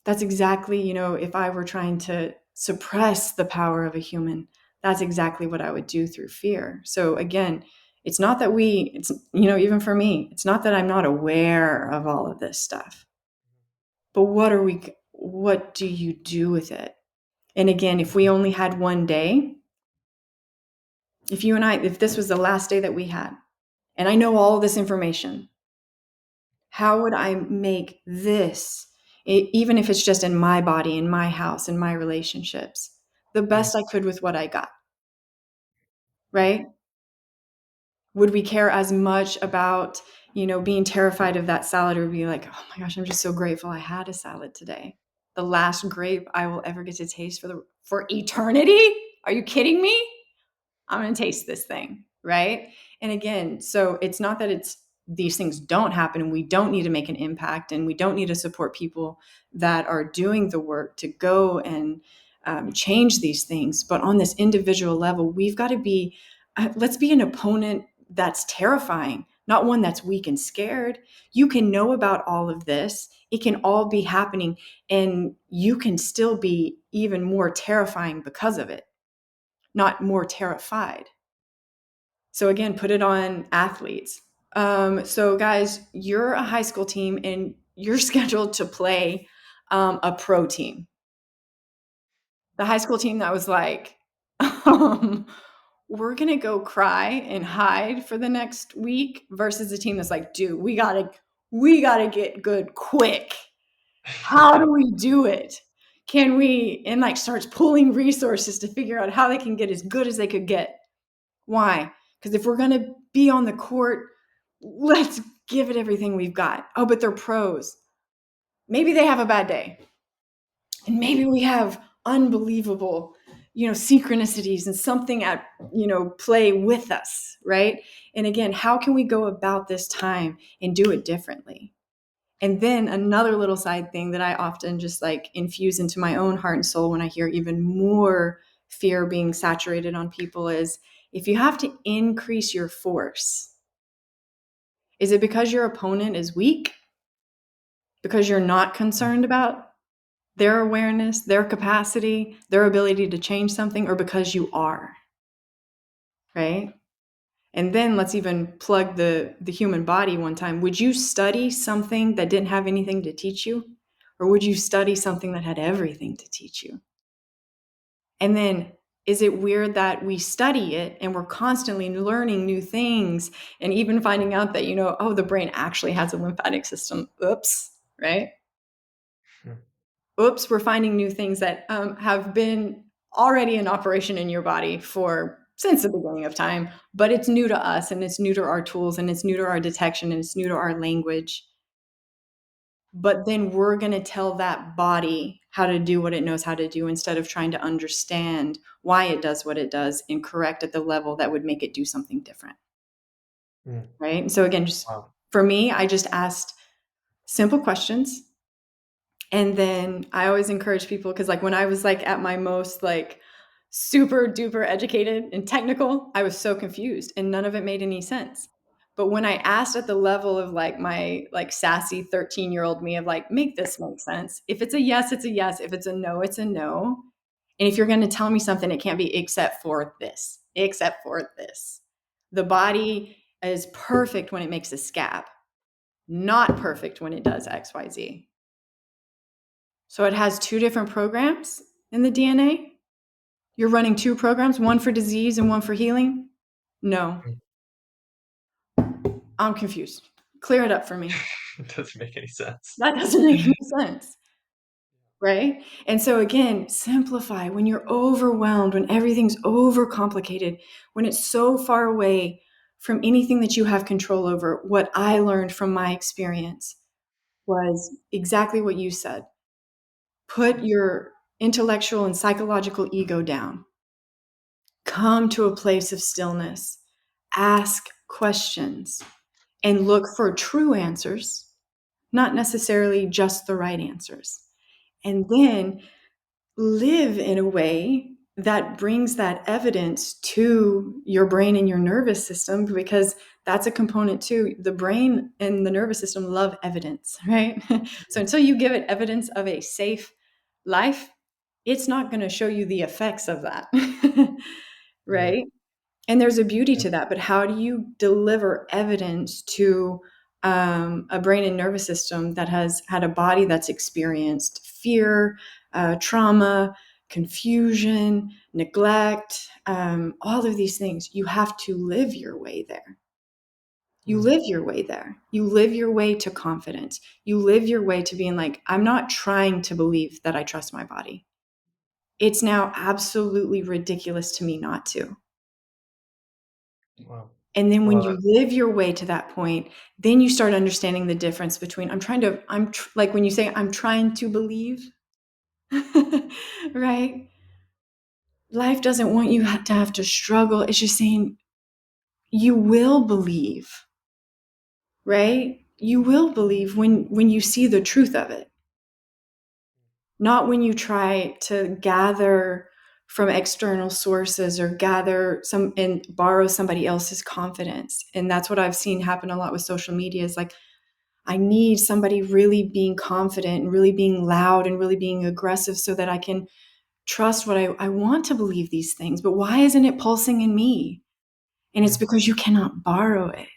B: That's exactly, if I were trying to suppress the power of a human, that's exactly what I would do through fear. So again, it's not that even for me, it's not that I'm not aware of all of this stuff, but what do you do with it? And again, if we only had one day, if this was the last day that we had, and I know all of this information, how would I make this, even if it's just in my body, in my house, in my relationships, the best I could with what I got, right? Would we care as much about, being terrified of that salad, or be like, oh my gosh, I'm just so grateful I had a salad today. The last grape I will ever get to taste for eternity? Are you kidding me? I'm going to taste this thing, right? And again, so it's not that these things don't happen and we don't need to make an impact and we don't need to support people that are doing the work to go and change these things. But on this individual level, we've got to let's be an opponent that's terrifying, not one that's weak and scared. You can know about all of this. It can all be happening and you can still be even more terrifying because of it, not more terrified. So again, put it on athletes. So guys, you're a high school team and you're scheduled to play a pro team. The high school team that was like, we're going to go cry and hide for the next week versus a team that's like, dude, we got to get good quick. How do we do it? Can we, and like starts pulling resources to figure out how they can get as good as they could get. Why? Because if we're going to be on the court, let's give it everything we've got. Oh, but they're pros. Maybe they have a bad day. And maybe we have unbelievable, synchronicities and something at, play with us, right? And again, how can we go about this time and do it differently? And then another little side thing that I often just like infuse into my own heart and soul when I hear even more fear being saturated on people is, if you have to increase your force, is it because your opponent is weak? Because you're not concerned about their awareness, their capacity, their ability to change something, or because you are, right? And then let's even plug the human body one time. Would you study something that didn't have anything to teach you? Or would you study something that had everything to teach you? And then Is it weird that we study it and we're constantly learning new things and even finding out that, oh, the brain actually has a lymphatic system? Oops, right? Oops, we're finding new things that have been already in operation in your body since the beginning of time, but it's new to us and it's new to our tools and it's new to our detection and it's new to our language. But then we're going to tell that body how to do what it knows how to do instead of trying to understand why it does what it does and correct at the level that would make it do something different. Right? And so again, just
A: Wow.
B: for me, I just asked simple questions. And then I always encourage people, because like when I was like at my most like super duper educated and technical, I was so confused and none of it made any sense. But when I asked at the level of like my like sassy 13-year-old me of like, make this make sense. If it's a yes, it's a yes. If it's a no, it's a no. And if you're going to tell me something, it can't be except for this, except for this. The body is perfect when it makes a scab, not perfect when it does XYZ. So it has two different programs in the DNA. You're running two programs, one for disease and one for healing? No. I'm confused. Clear it up for me.
A: It doesn't make any sense.
B: That doesn't make any sense. Right? And so again, simplify when you're overwhelmed, when everything's overcomplicated, when it's so far away from anything that you have control over. What I learned from my experience was exactly what you said. Put your intellectual and psychological ego down. Come to a place of stillness. Ask questions and look for true answers, not necessarily just the right answers. And then live in a way that brings that evidence to your brain and your nervous system, because that's a component too. The brain and the nervous system love evidence, right? So until you give it evidence of a safe life, it's not going to show you the effects of that. Right? And there's a beauty to that, but how do you deliver evidence to a brain and nervous system that has had a body that's experienced fear, trauma, confusion, neglect, all of these things? You have to live your way there. You live your way there. You live your way to confidence. You live your way to being like, I'm not trying to believe that I trust my body. It's now absolutely ridiculous to me not to.
A: Wow.
B: And then when
A: Well,
B: you live your way to that point, then you start understanding the difference between like when you say, I'm trying to believe, right? Life doesn't want you to have to struggle. It's just saying you will believe, right? You will believe when you see the truth of it, not when you try to gather from external sources or gather some and borrow somebody else's confidence. And that's what I've seen happen a lot with social media is like, I need somebody really being confident and really being loud and really being aggressive so that I can trust what I want to believe these things. But why isn't it pulsing in me? And it's because you cannot borrow it.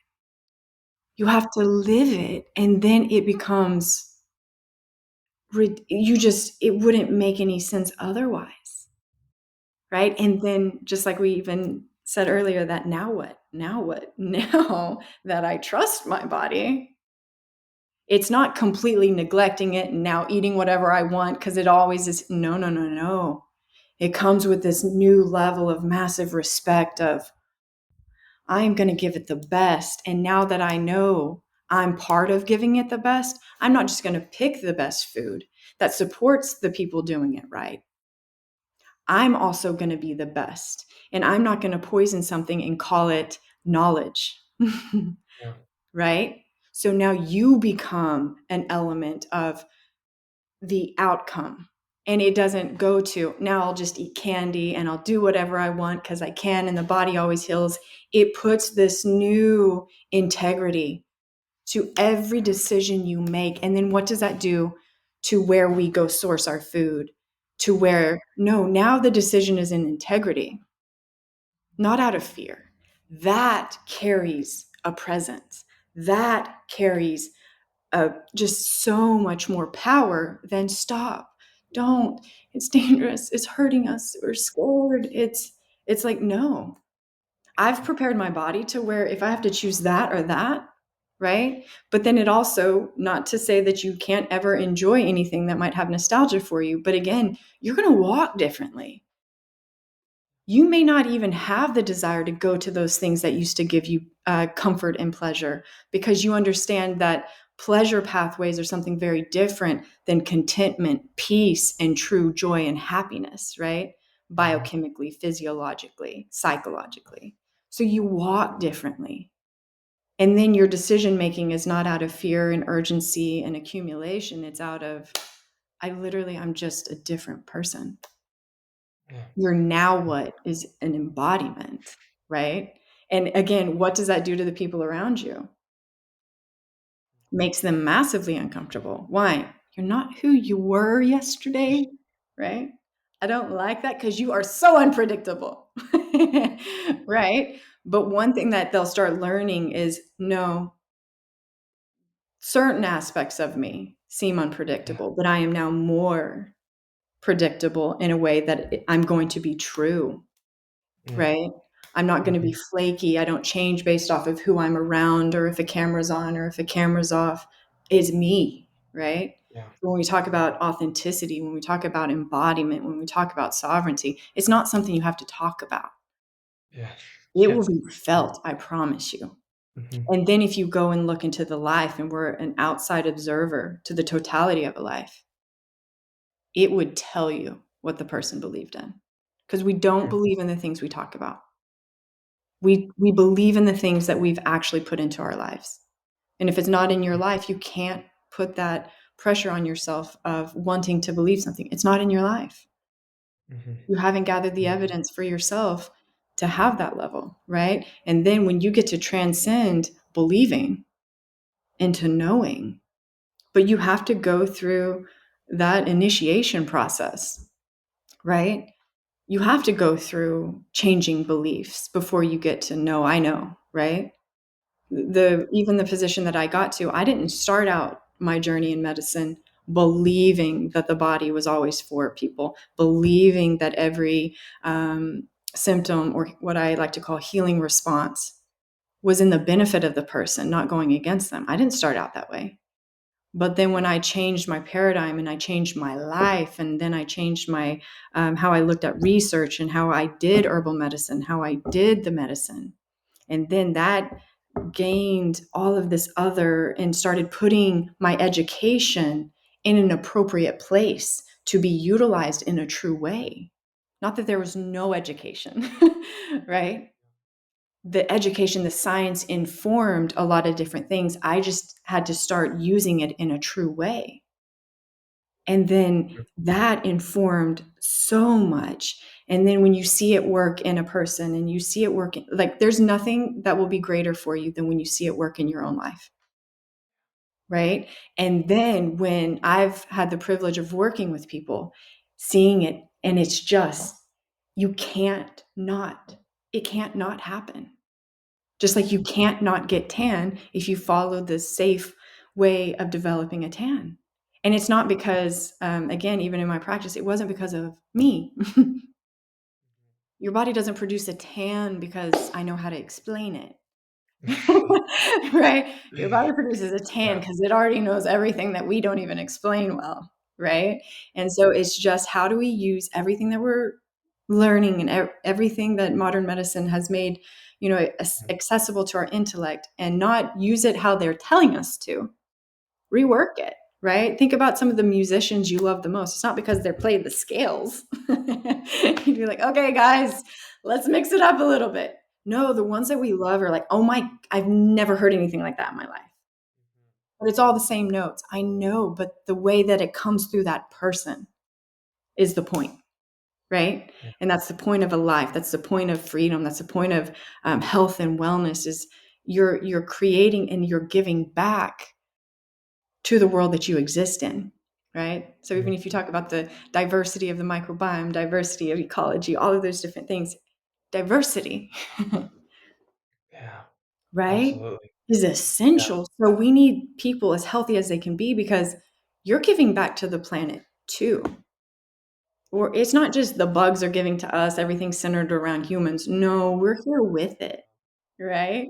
B: You have to live it. And then it becomes, it wouldn't make any sense otherwise. Right. And then just like we even said earlier, that now what? Now what? Now that I trust my body, it's not completely neglecting it and now eating whatever I want because it always is. No, no, no, no. It comes with this new level of massive respect of, I'm going to give it the best. And now that I know I'm part of giving it the best, I'm not just going to pick the best food that supports the people doing it right. I'm also going to be the best. And I'm not going to poison something and call it knowledge.
A: yeah.
B: Right? So now you become an element of the outcome. And it doesn't go to, now I'll just eat candy and I'll do whatever I want because I can and the body always heals. It puts this new integrity to every decision you make. And then what does that do to where we go source our food? To where, no, now the decision is in integrity, not out of fear. That carries a presence. That carries just so much more power than stop. Don't. It's dangerous. It's hurting us. We're scared. It's like, no. I've prepared my body to where if I have to choose that or that, right? But then it also, not to say that you can't ever enjoy anything that might have nostalgia for you, but again, you're going to walk differently. You may not even have the desire to go to those things that used to give you comfort and pleasure, because you understand that pleasure pathways are something very different than contentment, peace, and true joy and happiness, right?
A: Mhm.
B: Biochemically, physiologically, psychologically. So you walk differently. And then your decision making is not out of fear and urgency and accumulation. It's out of, I'm just a different person.
A: Yeah.
B: Your now what is an embodiment, right? And again, what does that do to the people around you? Makes them massively uncomfortable. Why? You're not who you were yesterday, right? I don't like that because you are so unpredictable, right? But one thing that they'll start learning is no, certain aspects of me seem
A: Yeah.
B: unpredictable, but I am now more predictable in a way that I'm going to be true,
A: Yeah.
B: right? I'm not going to be
A: Mhm.
B: flaky. I don't change based off of who I'm around or if a camera's on or if a camera's off. It's me, right?
A: Yeah.
B: When we talk about authenticity, when we talk about embodiment, when we talk about sovereignty, it's not something you have to talk about.
A: Yeah.
B: It
A: Yeah.
B: will be
A: Yeah.
B: felt, I promise you.
A: Mhm.
B: And then if you go and look into the life and we're an outside observer to the totality of a life, it would tell you what the person believed in. Because we don't
A: Yeah.
B: believe in the things we talk about. We believe in the things that we've actually put into our lives. And if it's not in your life, you can't put that pressure on yourself of wanting to believe something. It's not in your life.
A: Mhm.
B: You haven't gathered the
A: Yeah.
B: evidence for yourself to have that level, right? And then when you get to transcend believing into knowing, but you have to go through that initiation process, right? You have to go through changing beliefs before you get to know I know, right? The even the position that I got to, I didn't start out my journey in medicine believing that the body was always for people, believing that every symptom, or what I like to call healing response, was in the benefit of the person, not going against them. I didn't start out that way. But then when I changed my paradigm and I changed my life, and then I changed my how I looked at research and how I did herbal medicine, how I did the medicine, and then that gained all of this other and started putting my education in an appropriate place to be utilized in a true way. Not that there was no education, right? The education, the science informed a lot of different things. I just had to start using it in a true way. And then that informed so much. And then when you see it work in a person and you see it work, like there's nothing that will be greater for you than when you see it work in your own life. Right. And then when I've had the privilege of working with people, seeing it, and it's just, you can't not, it can't not happen. Just like you can't not get tan if you follow the safe way of developing a tan. And it's not because, again, even in my practice, it wasn't because of me. Your body doesn't produce a tan because I know how to explain it. Right? Your body produces a tan
A: Yeah.
B: because it already knows everything that we don't even explain well. Right? And so it's just how do we use everything that we're learning and everything that modern medicine has made, accessible to our intellect, and not use it how they're telling us to. Rework it, right? Think about some of the musicians you love the most. It's not because they're playing the scales. You'd be like, okay, guys, let's mix it up a little bit. No, the ones that we love are like, oh my, I've never heard anything like that in my life. But it's all the same notes. I know, but the way that it comes through that person is the point, right?
A: Yeah.
B: And that's the point of a life. That's the point of freedom. That's the point of health and wellness. Is you're creating and you're giving back to the world that you exist in, right? So
A: Yeah.
B: even if you talk about the diversity of the microbiome, diversity of ecology, all of those different things, diversity,
A: Yeah.
B: right,
A: Absolutely.
B: is
A: Yeah.
B: essential. So we need people as healthy as they can be because you're giving back to the planet too. Or it's not just the bugs are giving to us, everything's centered around humans. No, we're here with it, right?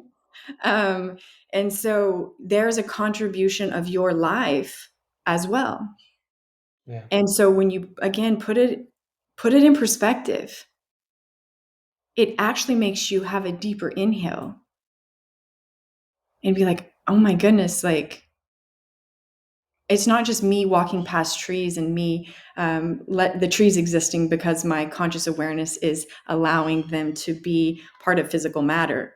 B: Um, and so there's a contribution of your life as well.
A: Yeah.
B: And so when you again put it in perspective, it actually makes you have a deeper inhale and be like, "Oh my goodness, like it's not just me walking past trees and me let the trees existing because my conscious awareness is allowing them to be part of physical matter.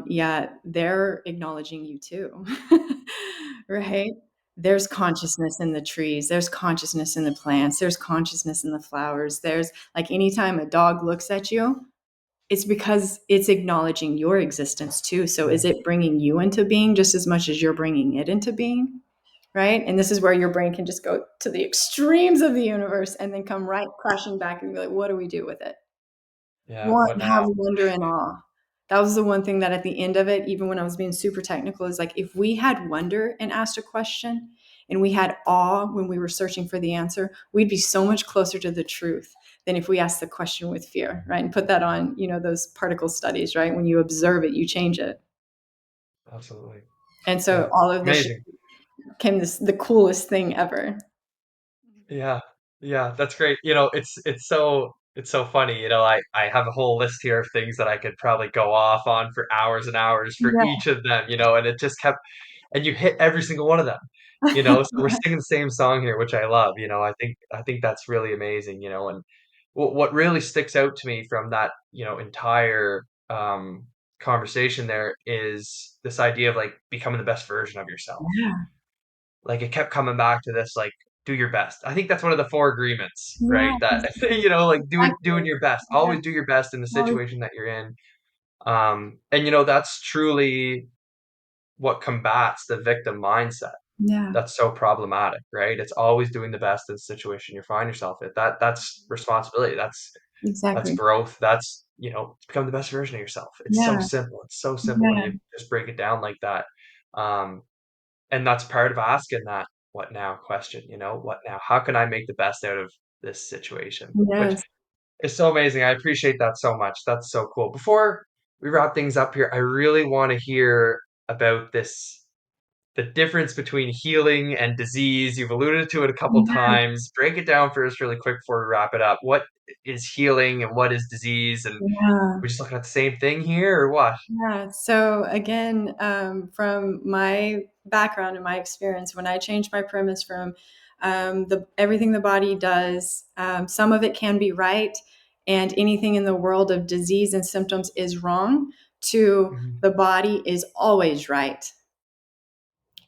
B: Yeah, they're acknowledging you too, right? There's consciousness in the trees. There's consciousness in the plants. There's consciousness in the flowers. There's like anytime a dog looks at you, it's because it's acknowledging your existence too. So is
A: Yeah.
B: it bringing you into being just as much as you're bringing it into being? Right? And this is where your brain can just go to the extremes of the universe and then come right crashing back and be like, what do we do with it?
A: Yeah.
B: One,
A: What
B: have
A: now?
B: wonder and awe. That was the one thing that at the end of it, even when I was being super technical, is like if we had wonder and asked a question and we had awe when we were searching for the answer, we'd be so much closer to the truth than if we asked the question with fear, right? And put that on, those particle studies, right? When you observe it, you change it.
A: Absolutely.
B: And
A: Yeah.
B: so all of this
A: Amazing.
B: became the coolest thing ever.
A: Yeah. Yeah. That's great. It's so funny. I have a whole list here of things that I could probably go off on for hours and hours for
B: Yeah.
A: each of them, and it just kept and you hit every single one of them. So we're singing the same song here, which I love. I think that's really amazing, and what really sticks out to me from that, entire conversation there is this idea of like becoming the best version of yourself.
B: Yeah.
A: Like it kept coming back to this, like, do your best. I think that's one of the four agreements, right?
B: Yeah,
A: That like doing
B: exactly.
A: your best.
B: Yeah.
A: Always do your best in the
B: Well,
A: situation that you're in. And that's truly what combats the victim mindset
B: yeah,
A: that's so problematic, right? It's always doing the best in the situation you find yourself in. That's responsibility. That's
B: exactly.
A: growth. That's, become the best version of yourself. It's so
B: Yeah,
A: simple. It's so simple when
B: yeah,
A: you just break it down like that. Um, and that's part of asking that what now question, what now? How can I make the best out of this situation? Which
B: yes.
A: is so amazing. I appreciate that so much. That's so cool. Before we wrap things up here, I really want to hear about the difference between healing and disease. You've alluded to it a couple
B: Yeah,
A: times. Break it down for us really quick before we wrap it up. What is healing and what is disease? And
B: yeah,
A: we're just looking at the same thing here or what?
B: yeah. So again, from my background and my experience, when I changed my premise from the everything the body does, some of it can be right, and anything in the world of disease and symptoms is wrong, to
A: Mhm.
B: the body is always right,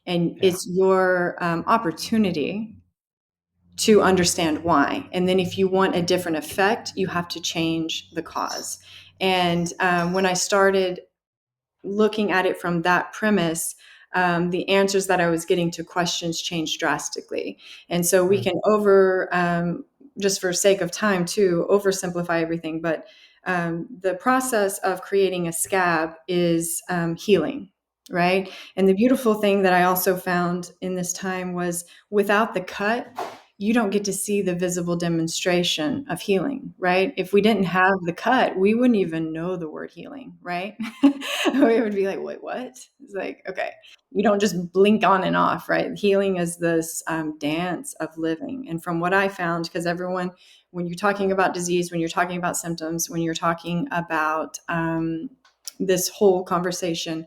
B: and
A: Yeah.
B: it's your opportunity to understand why. And then if you want a different effect, you have to change the cause. And when I started looking at it from that premise, the answers that I was getting to questions changed drastically. And so we
A: Mm,
B: can just for sake of time, too, oversimplify everything. But the process of creating a scab is healing, right? And the beautiful thing that I also found in this time was without the cut, you don't get to see the visible demonstration of healing, right? If we didn't have the cut, we wouldn't even know the word healing, right? We would be like, wait, what? It's like, okay, you don't just blink on and off, right? Healing is this dance of living. And from what I found, because everyone, when you're talking about disease, when you're talking about symptoms, when you're talking about this whole conversation,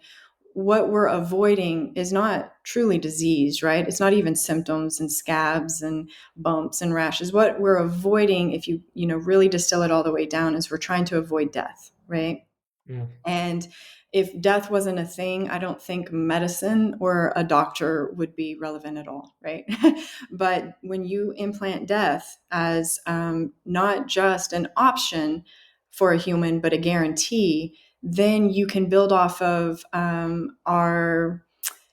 B: what we're avoiding is not truly disease, right? It's not even symptoms and scabs and bumps and rashes. What we're avoiding, if you really distill it all the way down, is we're trying to avoid death, right?
A: mm,
B: And if death wasn't a thing, I don't think medicine or a doctor would be relevant at all, right? But when you implant death as not just an option for a human, but a guarantee, then you can build off of our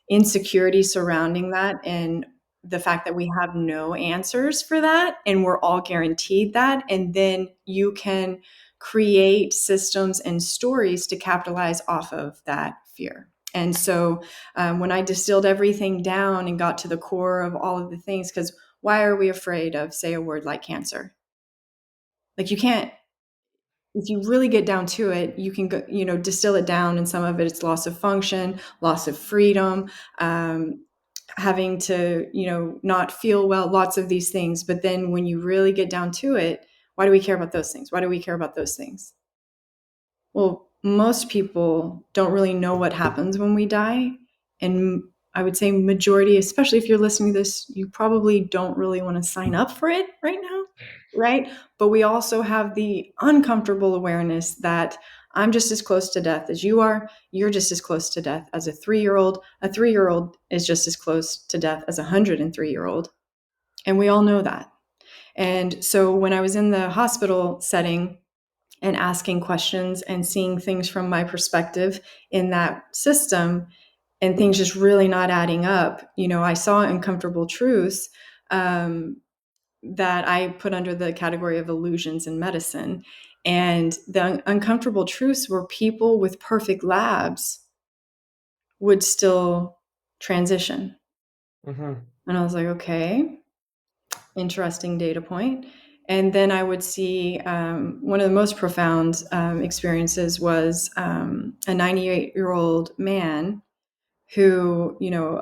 B: insecurity surrounding that and the fact that we have no answers for that and we're all guaranteed that, and then you can create systems and stories to capitalize off of that fear. And so when I distilled everything down and got to the core of all of the things, because why are we afraid of, say, a word like cancer? Like you can't, if you really get down to it, you can go, distill it down, and some of it it's loss of function, loss of freedom, um, having to, not feel well, lots of these things. But then when you really get down to it, why do we care about those things? Why do we care about those things? Well, most people don't really know what happens when we die. And I would say majority, especially if you're listening to this, you probably don't really want to sign up for it right now, right? But we also have the uncomfortable awareness that I'm just as close to death as you are. You're just as close to death as a 3-year-old. A 3-year-old is just as close to death as a 103-year-old. And we all know that. And so when I was in the hospital setting, and asking questions and seeing things from my perspective in that system, and things just really not adding up, I saw uncomfortable truths, that I put under the category of illusions in medicine. And the uncomfortable truths were people with perfect labs would still transition.
A: Mm-hmm.
B: And I was like, okay, interesting data point. And then I would see, one of the most profound experiences was a 98-year-old man who,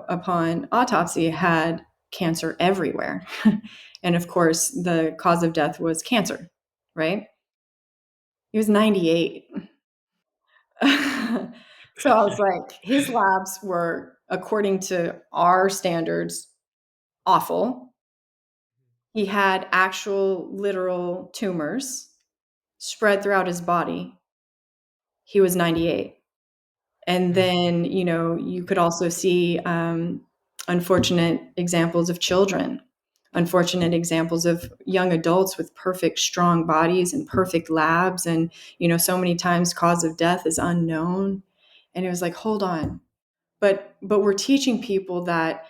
B: upon autopsy had cancer everywhere. And of course, the cause of death was cancer, right? He was 98. So I was like, his labs were, according to our standards, awful. He had actual literal tumors spread throughout his body. He was 98. And then, you could also see unfortunate examples of children, unfortunate examples of young adults with perfect, strong bodies and perfect labs. And, so many times cause of death is unknown. And it was like, hold on. But we're teaching people that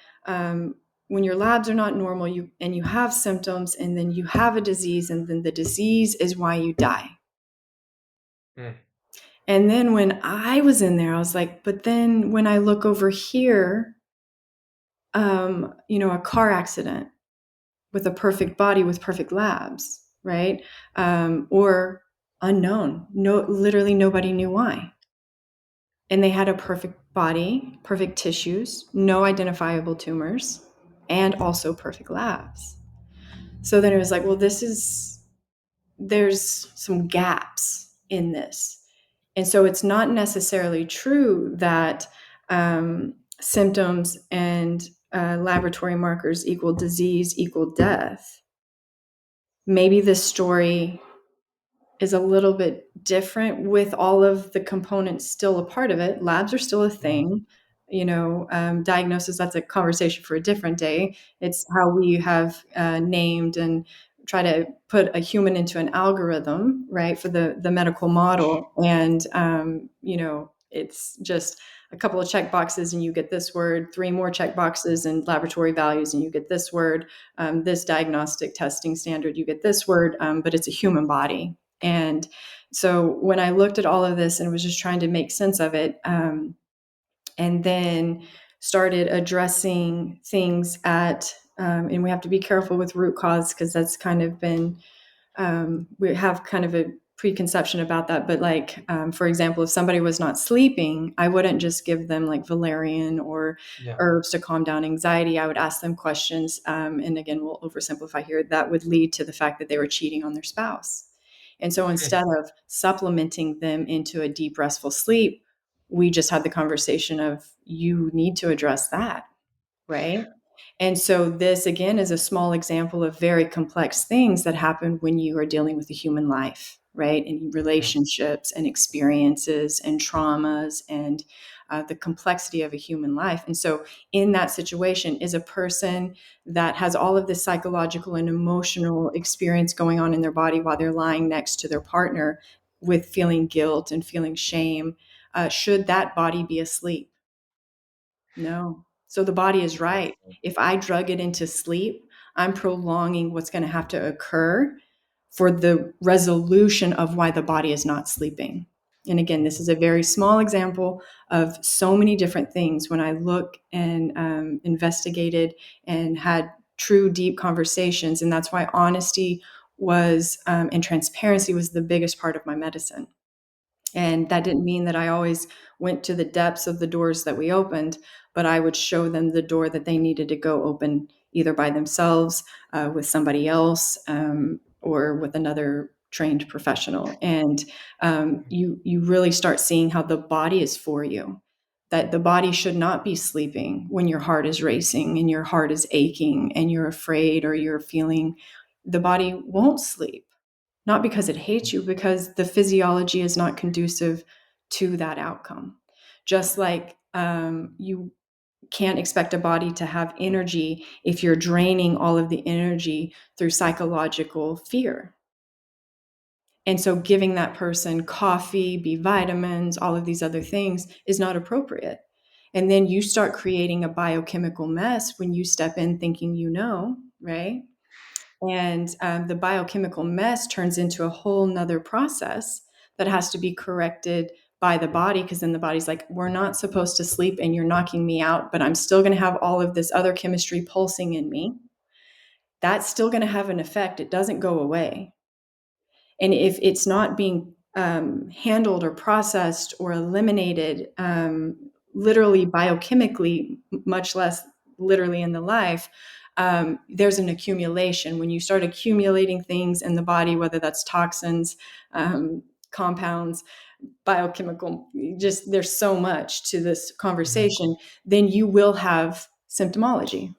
B: when your labs are not normal, you have symptoms, and then you have a disease, and then the disease is why you die.
A: Mm.
B: And then when I was in there, I was like, but then when I look over here, a car accident with a perfect body with perfect labs, right? Or unknown, no, literally nobody knew why. And they had a perfect body, perfect tissues, no identifiable tumors, and also perfect labs. So then it was like, well, there's some gaps in this. And so it's not necessarily true that symptoms and laboratory markers equal disease equal death. Maybe this story is a little bit different with all of the components still a part of it. Labs are still a thing. Diagnosis, that's a conversation for a different day. It's how we have named and try to put a human into an algorithm, right, for the medical model. And, it's just a couple of check boxes and you get this word, 3 more check boxes and laboratory values and you get this word, this diagnostic testing standard, you get this word, but it's a human body. And so when I looked at all of this and was just trying to make sense of it, and then started addressing things and we have to be careful with root cause because that's kind of been, we have kind of a preconception about that. But like, for example, if somebody was not sleeping, I wouldn't just give them like valerian or
A: Yeah.
B: herbs to calm down anxiety. I would ask them questions. And again, we'll oversimplify here. That would lead to the fact that they were cheating on their spouse. And so instead of supplementing them into a deep, restful sleep, we just had the conversation of you need to address that, right? And so this again is a small example of very complex things that happen when you are dealing with a human life, right? And relationships and experiences and traumas and the complexity of a human life. And so in that situation is a person that has all of this psychological and emotional experience going on in their body while they're lying next to their partner with feeling guilt and feeling shame. Should that body be asleep? No. So the body is right. If I drug it into sleep, I'm prolonging what's going to have to occur for the resolution of why the body is not sleeping. And again, this is a very small example of so many different things. When I look and investigated and had true, deep conversations, and that's why honesty was, and transparency was the biggest part of my medicine. And that didn't mean that I always went to the depths of the doors that we opened, but I would show them the door that they needed to go open either by themselves, with somebody else, or with another trained professional. And you really start seeing how the body is for you. That the body should not be sleeping when your heart is racing and your heart is aching and you're afraid or you're feeling. The body won't sleep, not because it hates you, because the physiology is not conducive to that outcome. Just like you can't expect a body to have energy if you're draining all of the energy through psychological fear. And so giving that person coffee, B vitamins, all of these other things is not appropriate. And then you start creating a biochemical mess when you step in thinking you know, right? And the biochemical mess turns into a whole nother process that has to be corrected by the body, because then the body's like, we're not supposed to sleep and you're knocking me out, but I'm still going to have all of this other chemistry pulsing in me. That's still going to have an effect. It doesn't go away. And if it's not being handled or processed or eliminated, literally biochemically, much less literally in the life, there's an accumulation. When you start accumulating things in the body, whether that's toxins, compounds, biochemical, just there's so much to this conversation, then you will have symptomology,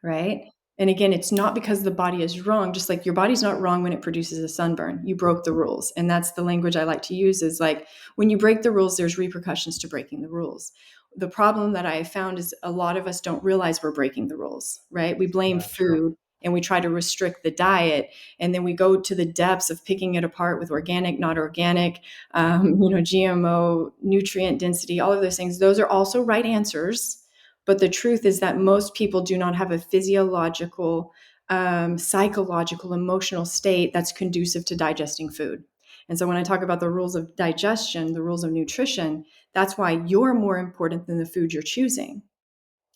B: right? And again, it's not because the body is wrong, just like your body's not wrong when it produces a sunburn. You broke the rules. And that's the language I like to use, is like, when you break the rules, there's repercussions to breaking the rules. The problem that I have found is a lot of us don't realize we're breaking the rules, right? We blame food and we try to restrict the diet. And then we go to the depths of picking it apart with organic, not organic, GMO, nutrient density, all of those things. Those are also right answers. But the truth is that most people do not have a physiological, psychological, emotional state that's conducive to digesting food. And so when I talk about the rules of digestion, the rules of nutrition, that's why you're more important than the food you're choosing.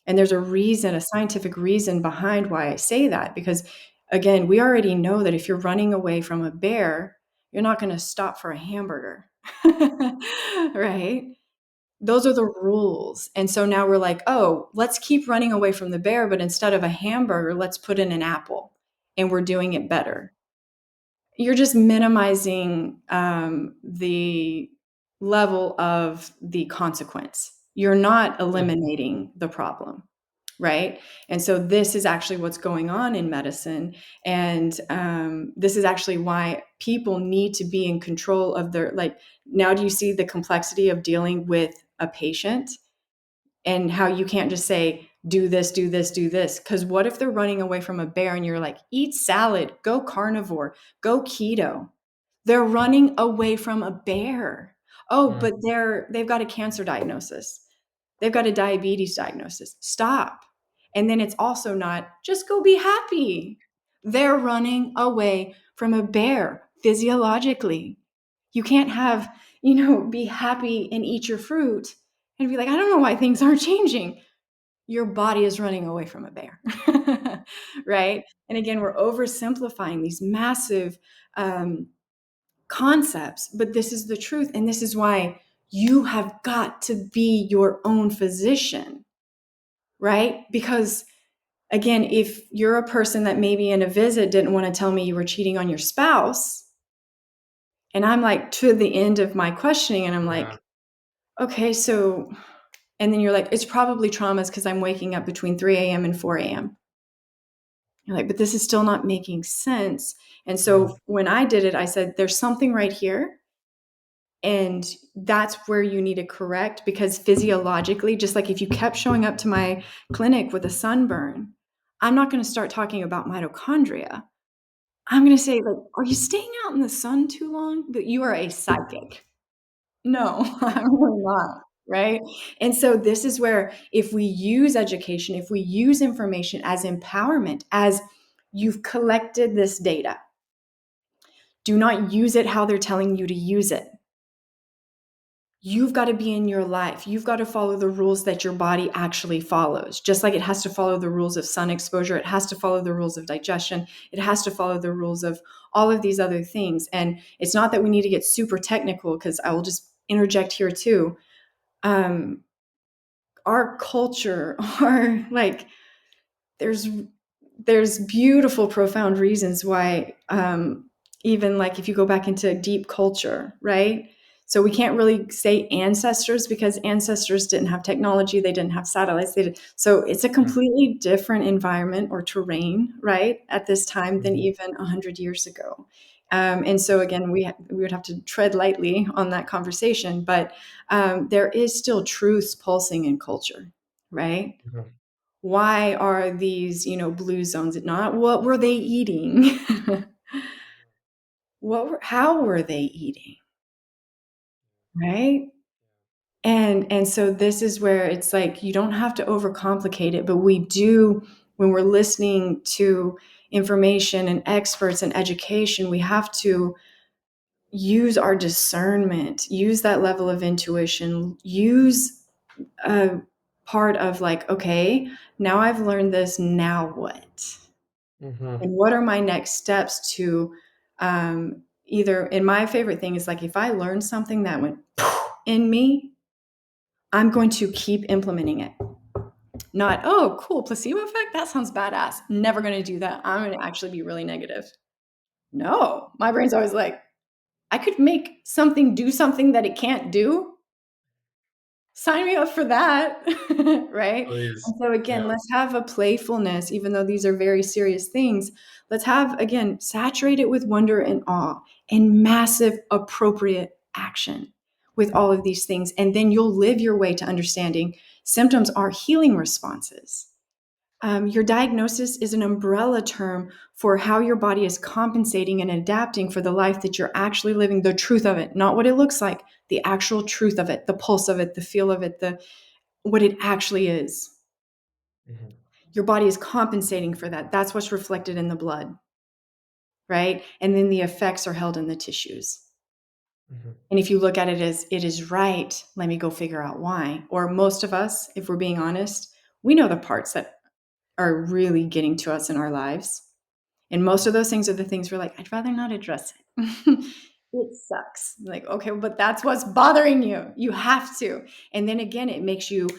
B: And there's a reason, a scientific reason behind why I say that. Because again, we already know that if you're running away from a bear, you're not going to stop for a hamburger. Right? Those are the rules. And so now we're like, oh, let's keep running away from the bear, but instead of a hamburger, let's put in an apple, and we're doing it better. You're just minimizing the level of the consequence. You're not eliminating the problem, right? And so this is actually what's going on in medicine. And this is actually why people need to be in control of their, like, now do you see the complexity of dealing with a patient and how you can't just say, do this, do this, do this? Because what if they're running away from a bear and you're like, eat salad, go carnivore, go keto? They're running away from a bear. Oh, but they've got a cancer diagnosis. They've got a diabetes diagnosis. Stop. And then it's also not just go be happy. They're running away from a bear physiologically. You can't have, be happy and eat your fruit and be like, I don't know why things aren't changing. Your body is running away from a bear. Right? And again, we're oversimplifying these massive concepts, but this is the truth. And this is why you have got to be your own physician, right? Because again, if you're a person that maybe in a visit didn't want to tell me you were cheating on your spouse, and I'm like to the end of my questioning, and I'm like, okay, so, and then you're like, it's probably traumas because I'm waking up between 3 a.m. and 4 a.m. You're like, but this is still not making sense. And so when I did it, I said, there's something right here. And that's where you need to correct, because physiologically, just like if you kept showing up to my clinic with a sunburn, I'm not going to start talking about mitochondria. I'm going to say, like, are you staying out in the sun too long? That you are a psychic. No, I'm really not. Right. And so this is where, if we use education, if we use information as empowerment, as you've collected this data, do not use it how they're telling you to use it. you've got to be in your life. You've got to follow the rules that your body actually follows. Just like it has to follow the rules of sun exposure, it has to follow the rules of digestion, it has to follow the rules of all of these other things. And it's not that we need to get super technical, because I will just interject here too. Our culture, our like, there's beautiful, profound reasons why, even like if you go back into deep culture, right? So we can't really say ancestors, because ancestors didn't have technology, they didn't have satellites, so it's a completely different environment or terrain, right, at this time than even 100 years ago. And so again, we would have to tread lightly on that conversation, but there is still truths pulsing in culture, right? Why are these, blue zones? Not what were they eating? How were they eating? Right? And so this is where it's like, you don't have to overcomplicate it, but we do, when we're listening to information and experts and education, we have to use our discernment, use that level of intuition, use a part of like, okay, now I've learned this, now what? And what are my next steps to, either, and my favorite thing is like, if I learn something that went in me, I'm going to keep implementing it. Not, oh, cool, placebo effect, that sounds badass. Never going to do that. I'm going to actually be really negative. No, my brain's always like, I could make something do something that it can't do. Sign me up for that. Right?
A: Please.
B: And so
A: Yeah.
B: again, let's have a playfulness, even though these are very serious things. Let's have, again, saturate it with wonder and awe and massive appropriate action with all of these things. And then you'll live your way to understanding symptoms are healing responses. Your diagnosis is an umbrella term for how your body is compensating and adapting for the life that you're actually living, the truth of it, not what it looks like, the actual truth of it, the pulse of it, the feel of it, what it actually is. Your body is compensating for that. That's what's reflected in the blood, right? And then the effects are held in the tissues. And if you look at it as it is right, let me go figure out why. Or most of us, if we're being honest, we know the parts that are really getting to us in our lives. And most of those things are the things we're like, I'd rather not address it. It sucks. Like, okay, but that's what's bothering you. You have to. And then again, it makes you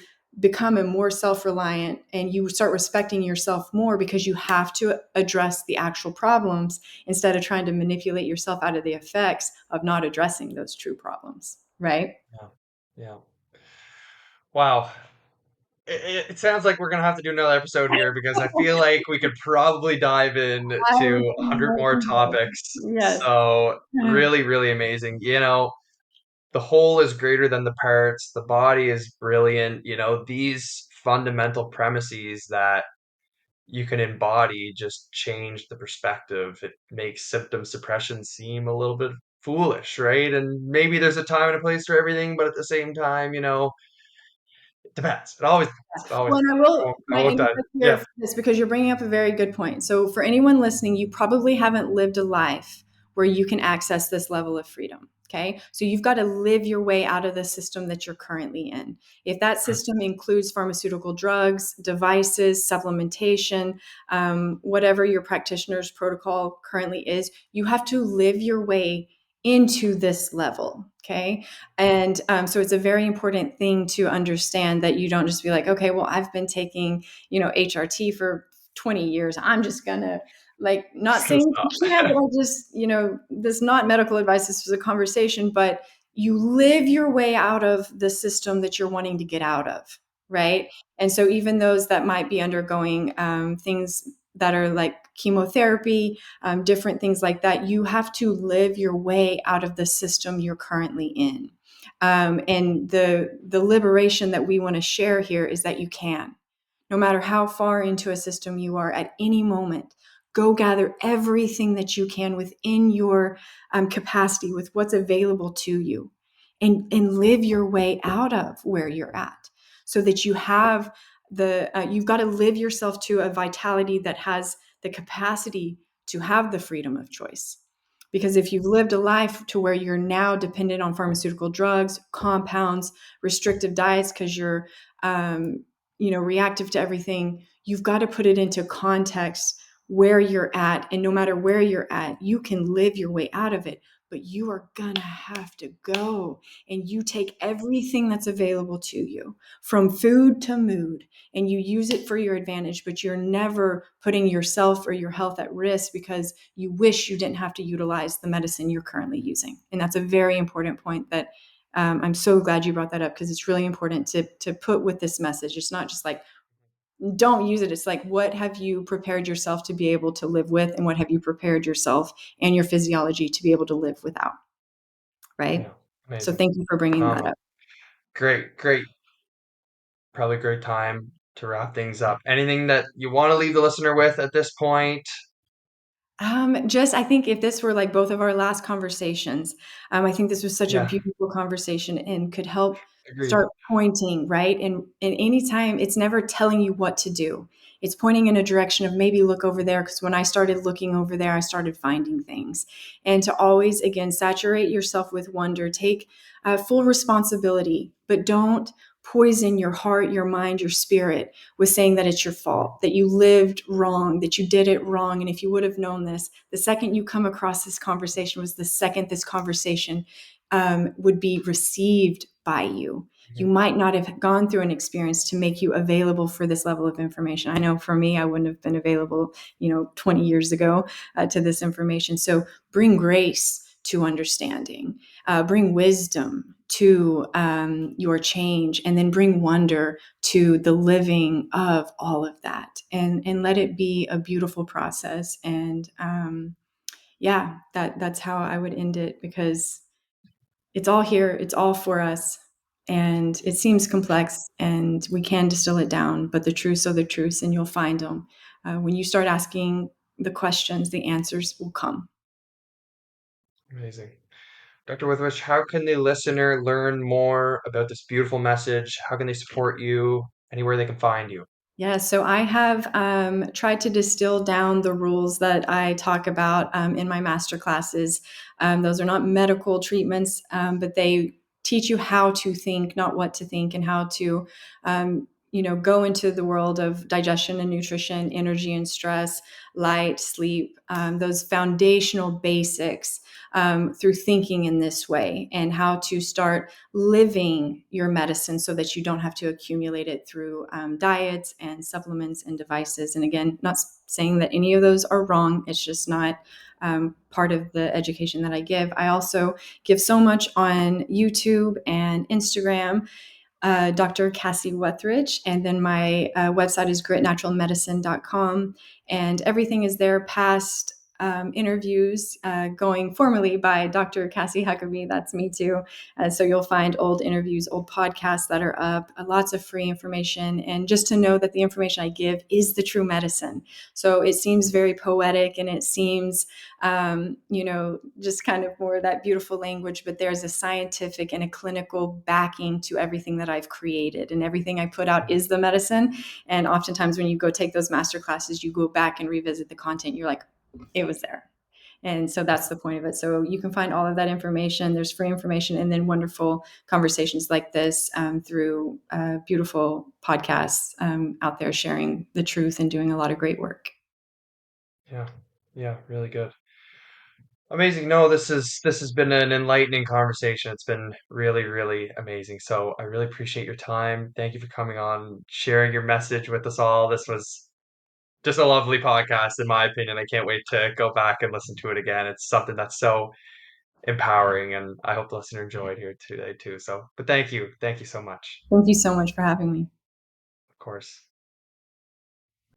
B: become a more self-reliant, and you start respecting yourself more, because you have to address the actual problems instead of trying to manipulate yourself out of the effects of not addressing those true problems. Right?
A: Yeah. Yeah. Wow. It sounds like we're gonna have to do another episode here because I feel like we could probably dive in to
B: I'm
A: 100 more topics.
B: yes.
A: So really, really amazing. The whole is greater than the parts. The body is brilliant. These fundamental premises that you can embody just change the perspective. It makes symptom suppression seem a little bit foolish, right? And maybe there's a time and a place for everything, but at the same time, it depends. It always depends. It always
B: Well, and I
A: depends.
B: will, can
A: I
B: I
A: won't dive.
B: interrupt here
A: Yeah.
B: for this, because you're bringing up a very good point. So, for anyone listening, you probably haven't lived a life where you can access this level of freedom. Okay. So, you've got to live your way out of the system that you're currently in. If that system includes pharmaceutical drugs, devices, supplementation, whatever your practitioner's protocol currently is, you have to live your way into this level. Okay. And so it's a very important thing to understand, that you don't just be like, okay, well, I've been taking, HRT for 20 years. I'm just going to, like, not
A: Just gonna
B: saying
A: stop.
B: you can't, but I just, this is not medical advice. This was a conversation, but you live your way out of the system that you're wanting to get out of. Right. And so even those that might be undergoing things that are like chemotherapy, different things like that, you have to live your way out of the system you're currently in. And the liberation that we want to share here is that you can, no matter how far into a system you are at any moment, go gather everything that you can within your capacity, with what's available to you, and live your way out of where you're at, so that you have you've got to live yourself to a vitality that has the capacity to have the freedom of choice. Because if you've lived a life to where you're now dependent on pharmaceutical drugs, compounds, restrictive diets, because you're, reactive to everything, you've got to put it into context where you're at. And no matter where you're at, you can live your way out of it, but you are gonna have to go and you take everything that's available to you, from food to mood, and you use it for your advantage, but you're never putting yourself or your health at risk because you wish you didn't have to utilize the medicine you're currently using. And that's a very important point that I'm so glad you brought that up, because it's really important to put with this message. It's not just like, don't use it. It's like, what have you prepared yourself to be able to live with, and what have you prepared yourself and your physiology to be able to live without,
A: Yeah,
B: right? So
A: amazing.
B: thank you for bringing that
A: Um,
B: up.
A: great, probably a great time to wrap things up. Anything that you want to leave the listener with at this point?
B: Just, I think if this were like both of our last conversations, I think this was such a
A: Yeah,
B: beautiful conversation and could help
A: agreed.
B: start pointing, right? And anytime, it's never telling you what to do. It's pointing in a direction of maybe look over there. Because when I started looking over there, I started finding things. And to always, again, saturate yourself with wonder, take full responsibility, but don't poison your heart, your mind, your spirit with saying that it's your fault, that you lived wrong, that you did it wrong. And if you would have known this, the second you come across this conversation was the second this conversation would be received by you. You
A: Mhm.
B: might not have gone through an experience to make you available for this level of information. I know for me, I wouldn't have been available, 20 years ago to this information. So bring grace to understanding, bring wisdom to your change, and then bring wonder to the living of all of that, and let it be a beautiful process. And yeah, that's how I would end it, because it's all here, it's all for us, and it seems complex, and we can distill it down, but the truths are the truths, and you'll find them when you start asking the questions. The answers will come.
A: Amazing. Dr. Withwish, how can the listener learn more about this beautiful message? How can they support you? Anywhere they can find you?
B: Yeah, so I have tried to distill down the rules that I talk about in my master classes. Those are not medical treatments, but they teach you how to think, not what to think, and how to, go into the world of digestion and nutrition, energy and stress, light, sleep, those foundational basics through thinking in this way, and how to start living your medicine so that you don't have to accumulate it through diets and supplements and devices. And again, not saying that any of those are wrong, it's just not part of the education that I give. I also give so much on YouTube and Instagram. Dr. Cassie Wuthrich. And then my website is gritnaturalmedicine.com. And everything is there past interviews going formerly by Dr. Cassie Huckabee. That's me too. So you'll find old interviews, old podcasts that are up, lots of free information. And just to know that the information I give is the true medicine. So it seems very poetic, and it seems, just kind of more that beautiful language, but there's a scientific and a clinical backing to everything that I've created, and everything I put out is the medicine. And oftentimes when you go take those master classes, you go back and revisit the content. You're like, it was there. And so that's the point of it. So you can find all of that information. There's free information, and then wonderful conversations like this through beautiful podcasts out there sharing the truth and doing a lot of great work.
A: Yeah, yeah, really good. Amazing. No, this has been an enlightening conversation. It's been really, really amazing. So I really appreciate your time. Thank you for coming on, sharing your message with us all. This was just a lovely podcast, in my opinion. I can't wait to go back and listen to it again. It's something that's so empowering, and I hope the listener enjoyed here today too. So, but thank you. Thank you so much.
B: Thank you so much for having me.
A: Of course.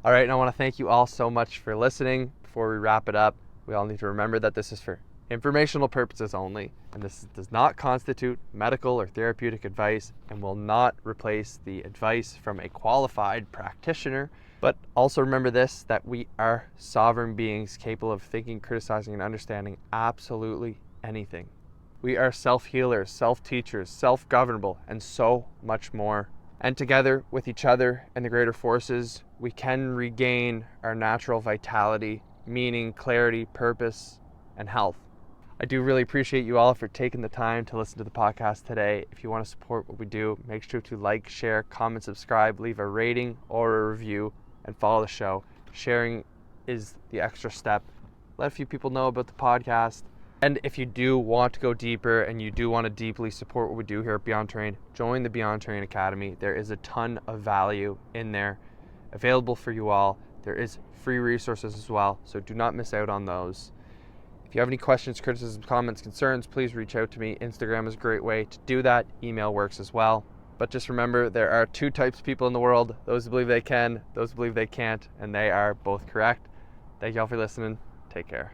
A: All right, and I want to thank you all so much for listening. Before we wrap it up, we all need to remember that this is for informational purposes only, and this does not constitute medical or therapeutic advice and will not replace the advice from a qualified practitioner. But also remember this, that we are sovereign beings capable of thinking, criticizing, and understanding absolutely anything. We are self-healers, self-teachers, self-governable, and so much more. And together with each other and the greater forces, we can regain our natural vitality, meaning, clarity, purpose, and health. I do really appreciate you all for taking the time to listen to the podcast today. If you want to support what we do, make sure to like, share, comment, subscribe, leave a rating or a review, and follow the show. Sharing is the extra step. Let a few people know about the podcast. And if you do want to go deeper and you do want to deeply support what we do here at Beyond Train, join the Beyond Train Academy. There is a ton of value in there available for you all. There is free resources as well, so do not miss out on those. If you have any questions, criticisms, comments, concerns, please reach out to me. Instagram is a great way to do that. Email works as well. But just remember, there are two types of people in the world: those who believe they can, those who believe they can't, and they are both correct. Thank you all for listening. Take care.